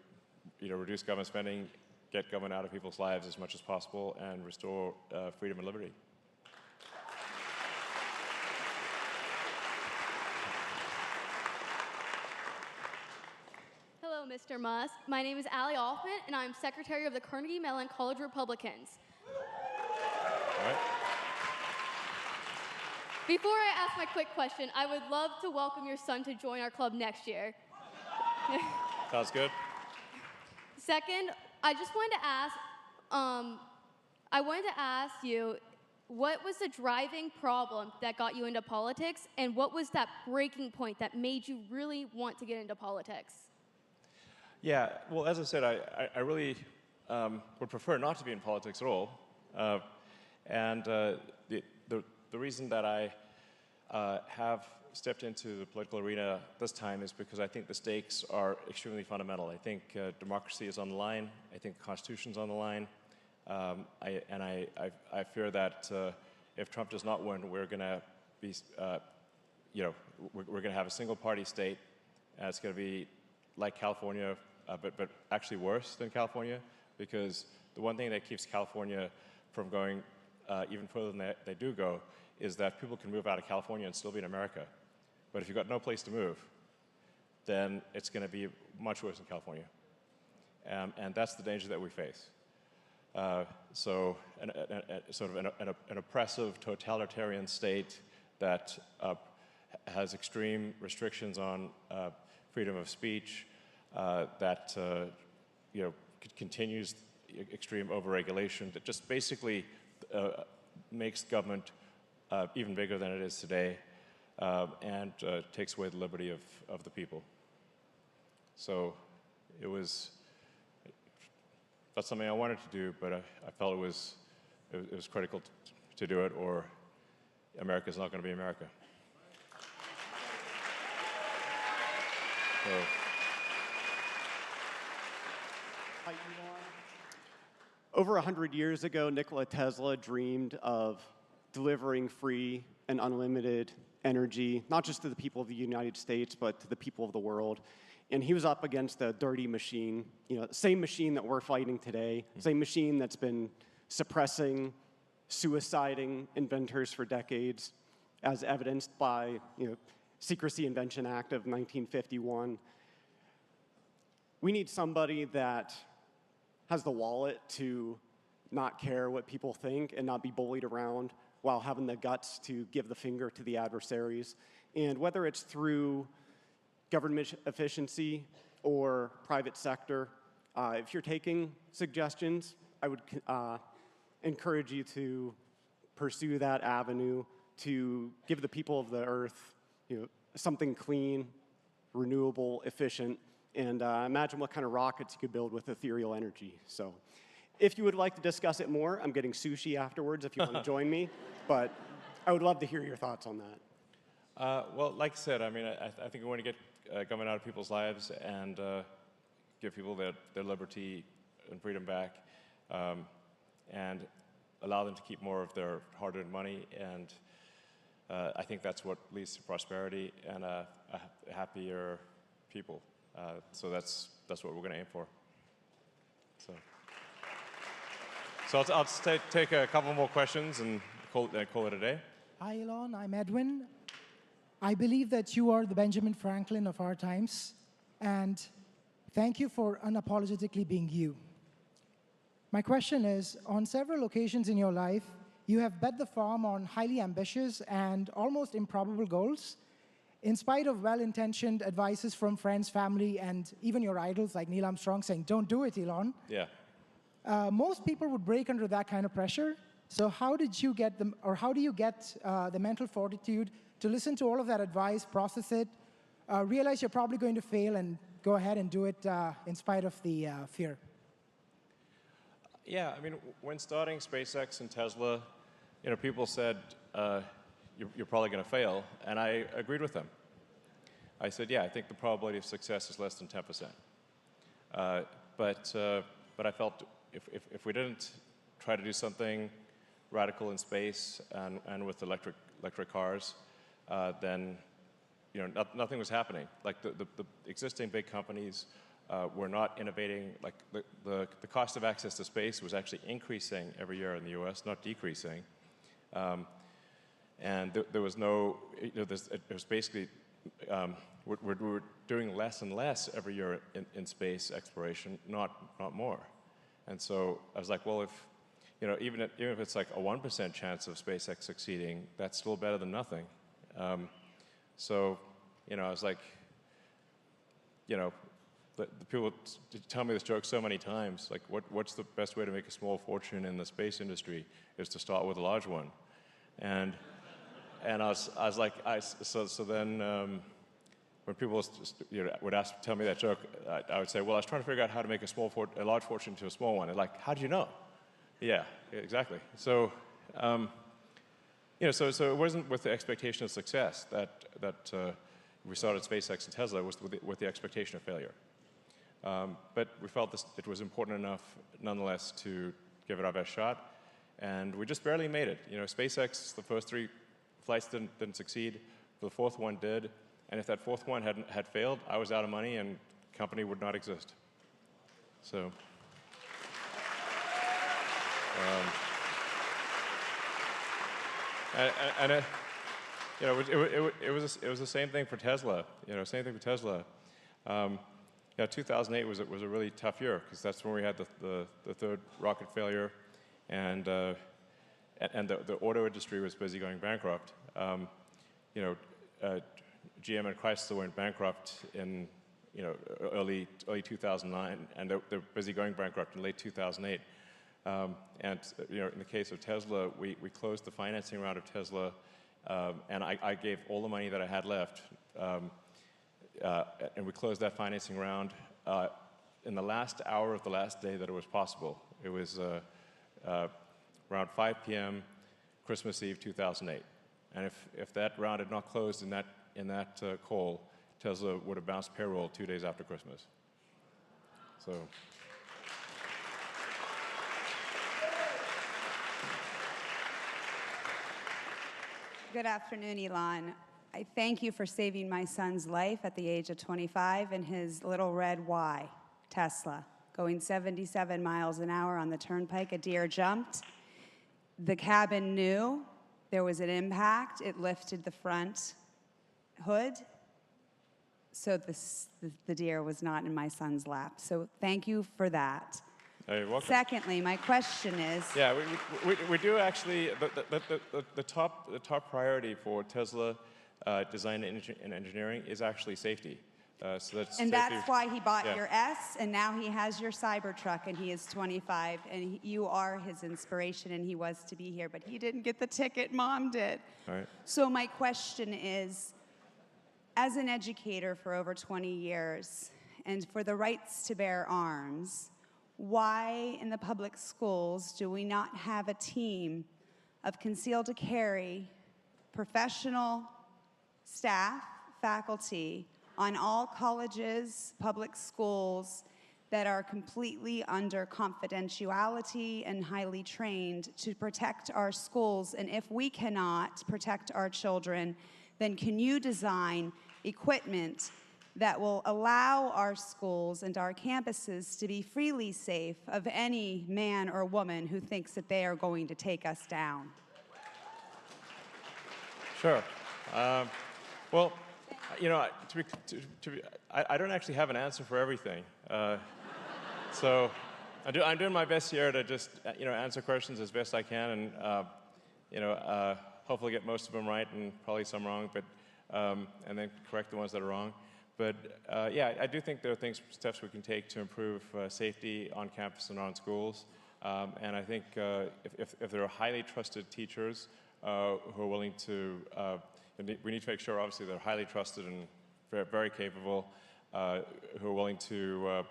reduce government spending, get government out of people's lives as much as possible, and restore freedom and liberty. Hello, Mr. Musk. My name is Allie Hoffman, and I'm Secretary of the Carnegie Mellon College Republicans. All right. Before I ask my quick question, I would love to welcome your son to join our club next year. Sounds good. Second, I just wanted to ask you, what was the driving problem that got you into politics, and what was that breaking point that made you really want to get into politics? Yeah, well, as I said, I really would prefer not to be in politics at all. The reason that I have stepped into the political arena this time is because I think the stakes are extremely fundamental. I think democracy is on the line. I think the Constitution's on the line. I fear that if Trump does not win, we're going to be, we're going to have a single-party state. And it's going to be like California, but actually worse than California, because the one thing that keeps California from going even further than they do go is that people can move out of California and still be in America. But if you've got no place to move, then it's going to be much worse in California. And that's the danger that we face. Sort of an oppressive, totalitarian state that has extreme restrictions on freedom of speech, that continues extreme overregulation, that just basically makes government even bigger than it is today, and takes away the liberty of the people. So that's something I wanted to do, but I felt it was critical to do it, or America's not going to be America. So, Hi, Elon. Over 100 years ago, Nikola Tesla dreamed of delivering free and unlimited energy, not just to the people of the United States, but to the people of the world. And he was up against a dirty machine, same machine that we're fighting today, same machine that's been suppressing, suiciding inventors for decades, as evidenced by, Secrecy Invention Act of 1951. We need somebody that has the wallet to not care what people think and not be bullied around while having the guts to give the finger to the adversaries. And whether it's through government efficiency or private sector, if you're taking suggestions, I would encourage you to pursue that avenue to give the people of the earth something clean, renewable, efficient, and imagine what kind of rockets you could build with ethereal energy. So if you would like to discuss it more, I'm getting sushi afterwards if you want to join me, but I would love to hear your thoughts on that. Well, like I said, I mean, I think we want to get government out of people's lives and give people their liberty and freedom back, and allow them to keep more of their hard-earned money. And I think that's what leads to prosperity and a happier people. So that's what we're going to aim for. So I'll just take a couple more questions and call it a day. Hi, Elon. I'm Edwin. I believe that you are the Benjamin Franklin of our times, and thank you for unapologetically being you. My question is, on several occasions in your life, you have bet the farm on highly ambitious and almost improbable goals, in spite of well-intentioned advices from friends, family, and even your idols like Neil Armstrong saying, "Don't do it, Elon." Yeah. Most people would break under that kind of pressure. So how did you get them, or how do you get the mental fortitude to listen to all of that advice, process it, realize you're probably going to fail, and go ahead and do it in spite of the fear? Yeah, I mean, when starting SpaceX and Tesla, people said, you're probably going to fail, and I agreed with them. I said, yeah, I think the probability of success is less than 10%. But I felt if we didn't try to do something radical in space and with electric cars, then nothing was happening. Like the existing big companies were not innovating. Like the cost of access to space was actually increasing every year in the U.S., not decreasing. And there was no, it was basically, we're doing less and less every year in space exploration, not more. And so I was like, well, even if it's like a 1% chance of SpaceX succeeding, that's still better than nothing. So, I was like, the people tell me this joke so many times, like, what's the best way to make a small fortune in the space industry is to start with a large one. And I was like, so then when people would tell me that joke, I would say, well, I was trying to figure out how to make a large fortune into a small one. And like, how did you know? Yeah, exactly. So, so it wasn't with the expectation of success that we started SpaceX and Tesla. It was with the expectation of failure. But we felt it was important enough, nonetheless, to give it our best shot. And we just barely made it. SpaceX, the first 3 flights didn't succeed. The 4th one did. And if that 4th one had failed, I was out of money and the company would not exist. So. It was the same thing for Tesla. Same thing for Tesla. 2008 was a really tough year because that's when we had the 3rd rocket failure, and the auto industry was busy going bankrupt. GM and Chrysler went bankrupt in early 2009, and they're busy going bankrupt in late 2008. And in the case of Tesla, we closed the financing round of Tesla, and I gave all the money that I had left, and we closed that financing round in the last hour of the last day that it was possible. It was around 5 p.m. Christmas Eve 2008, and if that round had not closed in that call, Tesla would have bounced payroll 2 days after Christmas. So. Good afternoon, Elon. I thank you for saving my son's life at the age of 25 in his little red Y, Tesla. Going 77 miles an hour on the turnpike, a deer jumped. The cabin knew there was an impact. It lifted the front hood. So the deer was not in my son's lap. So thank you for that. You're welcome. Secondly, my question is... Yeah, we do actually, the top priority for Tesla design and engineering is actually safety. So that's why he bought your S, and now he has your Cybertruck, and he is 25, and you are his inspiration, and he was to be here, but he didn't get the ticket, Mom did. All right. So my question is, as an educator for over 20 years, and for the rights to bear arms, why in the public schools do we not have a team of concealed carry professional staff, faculty, on all colleges, public schools that are completely under confidentiality and highly trained to protect our schools? And if we cannot protect our children, then can you design equipment that will allow our schools and our campuses to be freely safe of any man or woman who thinks that they are going to take us down? Sure. Well, you know, I don't actually have an answer for everything. So I'm doing my best here to just, answer questions as best I can and, hopefully get most of them right and probably some wrong, but, and then correct the ones that are wrong. But yeah, I do think there are steps we can take to improve safety on campus and on schools. And I think if there are highly trusted teachers who are willing to, we need to make sure, obviously, they're highly trusted and very, very capable, who are willing to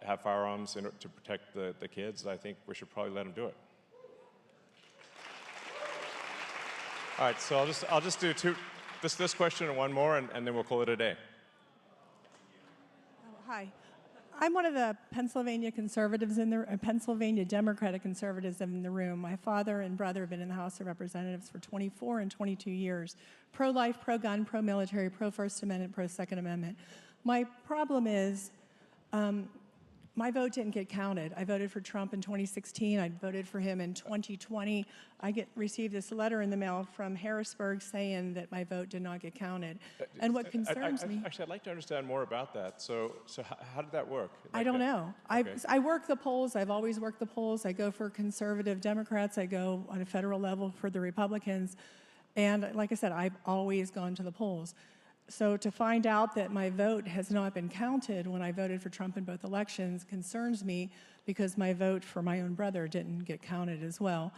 have firearms to protect the kids. I think we should probably let them do it. All right, so I'll just do this question and one more, and then we'll call it a day. Hi. I'm one of the Pennsylvania conservatives Pennsylvania Democratic conservatives in the room. My father and brother have been in the House of Representatives for 24 and 22 years. Pro-life, pro-gun, pro-military, pro-First Amendment, pro-Second Amendment. My problem is my vote didn't get counted. I voted for Trump in 2016. I voted for him in 2020. I received this letter in the mail from Harrisburg saying that my vote did not get counted. And what concerns me... Actually, I'd like to understand more about that. So how did that work? I don't know. Okay. I work the polls. I've always worked the polls. I go for conservative Democrats. I go on a federal level for the Republicans. And like I said, I've always gone to the polls. So to find out that my vote has not been counted when I voted for Trump in both elections concerns me, because my vote for my own brother didn't get counted as well.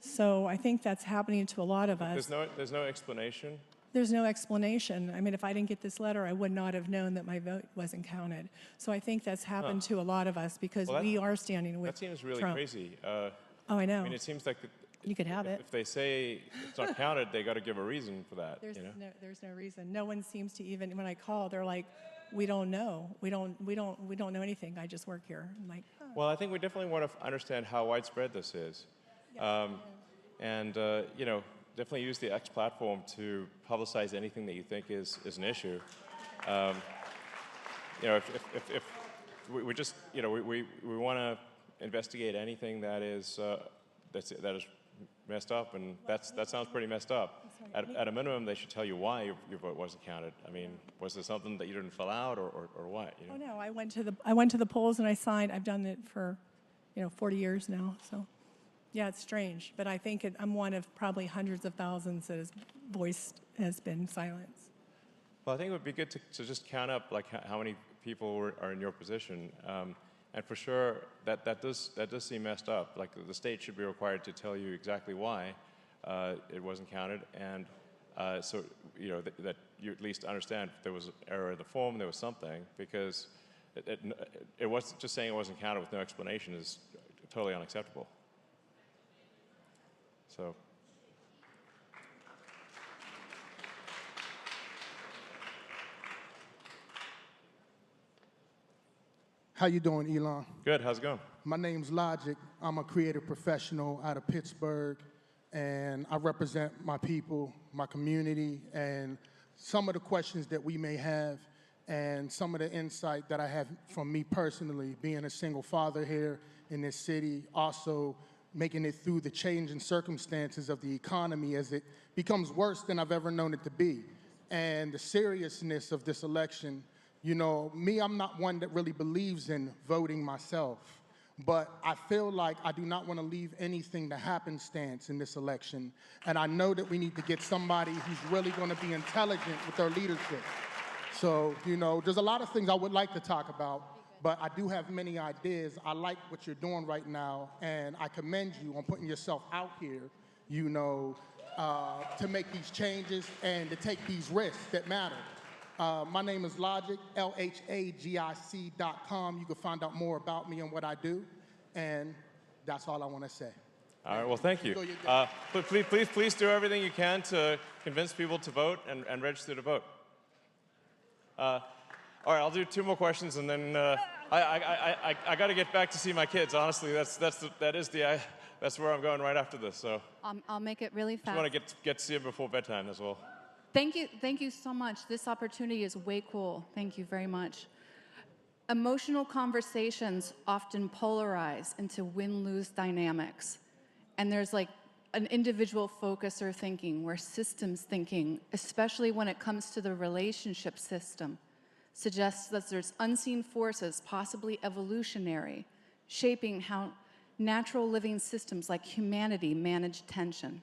So I think that's happening to a lot of us. There's no explanation? There's no explanation. I mean, if I didn't get this letter, I would not have known that my vote wasn't counted. So I think that's happened to a lot of us because we are standing with Trump. That seems really crazy. Oh, I know. I mean, it seems like you could have it. If they say it's not counted, they got to give a reason for that. There's no reason. No one seems to even, when I call, they're like, we don't know. We don't know anything. I just work here. I'm like, oh. Well, I think we definitely want to understand how widespread this is. Yeah. And, definitely use the X platform to publicize anything that you think is an issue. If we just, we want to investigate anything that is messed up, and that sounds pretty messed up. At a minimum, they should tell you why your vote wasn't counted. I mean, was there something that you didn't fill out, or what? Oh no, I went to the polls and I signed. I've done it for, 40 years now. So, yeah, it's strange, but I think I'm one of probably hundreds of thousands that has been silenced. Well, I think it would be good to just count up like how many people are in your position. And for sure, that does seem messed up. Like the state should be required to tell you exactly why it wasn't counted, and so that you at least understand if there was an error in the form, there was something, because it wasn't just saying it wasn't counted with no explanation is totally unacceptable. So. How you doing, Elon? Good, how's it going? My name's Logic. I'm a creative professional out of Pittsburgh. and I represent my people, my community, and some of the questions that we may have, and some of the insight that I have from me personally, being a single father here in this city, also making it through the changing circumstances of the economy as it becomes worse than I've ever known it to be. And the seriousness of this election, you know, me, I'm not one that really believes in voting myself, but I feel like I do not want to leave anything to happenstance in this election. And I know that we need to get somebody who's really going to be intelligent with their leadership. So, you know, there's a lot of things I would like to talk about, but I do have many ideas. I like what you're doing right now, and I commend you on putting yourself out here, you know, to make these changes and to take these risks that matter. My name is Logic, LHAGIC.com. You can find out more about me and what I do, and that's all I want to say. All right, well, thank you. Please do everything you can to convince people to vote and register to vote. All right, I'll do 2 more questions, and then I got to get back to see my kids. Honestly, that's where I'm going right after this. So I'll make it really I fast. want to get to see them before bedtime as well. Thank you so much. This opportunity is way cool. Thank you very much. Emotional conversations often polarize into win-lose dynamics. And there's like an individual focus or thinking, where systems thinking, especially when it comes to the relationship system, suggests that there's unseen forces, possibly evolutionary, shaping how natural living systems like humanity manage tension.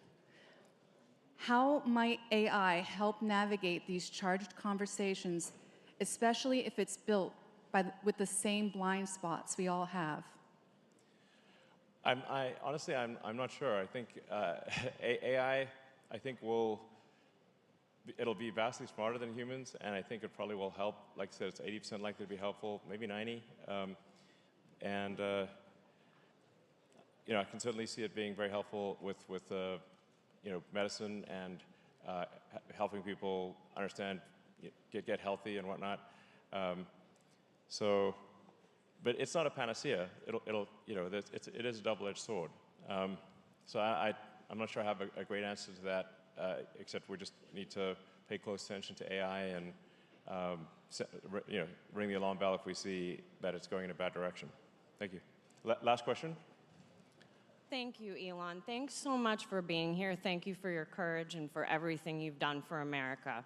How might AI help navigate these charged conversations, especially if it's built with the same blind spots we all have? Honestly, I'm not sure. I think AI, it'll be vastly smarter than humans, and I think it probably will help. Like I said, it's 80% likely to be helpful, maybe 90. You know, I can certainly see it being very helpful with you know, medicine and helping people understand, get healthy and whatnot. But it's not a panacea. It'll you know, it is a double-edged sword. So I'm not sure I have a great answer to that, except we just need to pay close attention to AI and you know, ring the alarm bell if we see that it's going in a bad direction. Thank you. Last question. Thank you, Elon. Thanks so much for being here. Thank you for your courage and for everything you've done for America.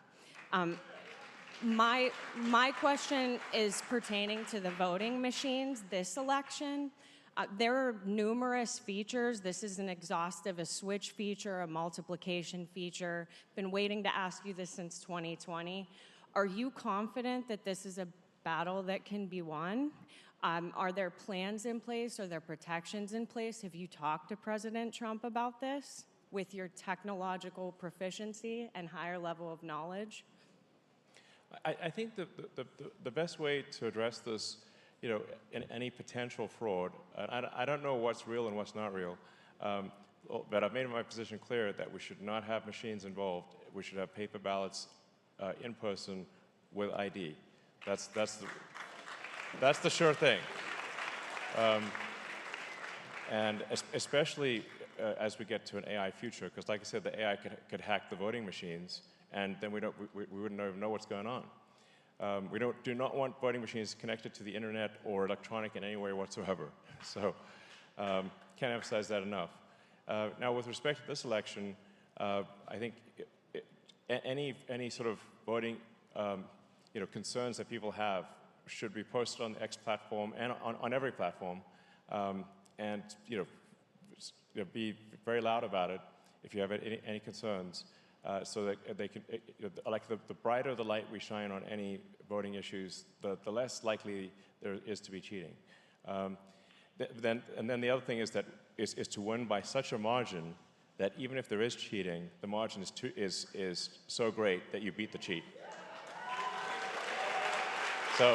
My question is pertaining to the voting machines this election. There are numerous features. This is an exhaustive, a switch feature, a multiplication feature. Been waiting to ask you this since 2020. Are you confident that this is a battle that can be won? Are there plans in place? Are there protections in place? Have you talked to President Trump about this with your technological proficiency and higher level of knowledge? I think the best way to address this, you know, in any potential fraud, I don't know what's real and what's not real, but I've made my position clear that we should not have machines involved. We should have paper ballots in person with ID. That's the sure thing. And especially as we get to an AI future, because like I said, the AI could hack the voting machines, and then we wouldn't even know what's going on. We do not want voting machines connected to the internet or electronic in any way whatsoever. So can't emphasize that enough. Now, with respect to this election, I think any sort of voting you know, concerns that people have should be posted on the X platform and on every platform, and you know, be very loud about it if you have any concerns, so that they can, like the brighter the light we shine on any voting issues, the less likely there is to be cheating. Then the other thing is to win by such a margin that even if there is cheating, the margin is so great that you beat the cheat. So,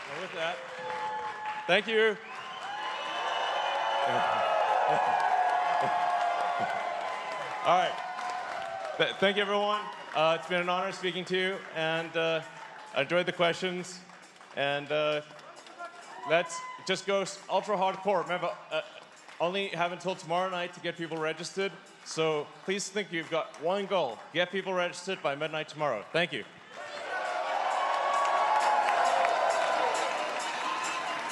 well, with that, thank you. All right. Thank you, everyone. It's been an honor speaking to you, and I enjoyed the questions. And let's just go ultra hardcore. Remember, only have until tomorrow night to get people registered. So please think you've got one goal: get people registered by midnight tomorrow. Thank you.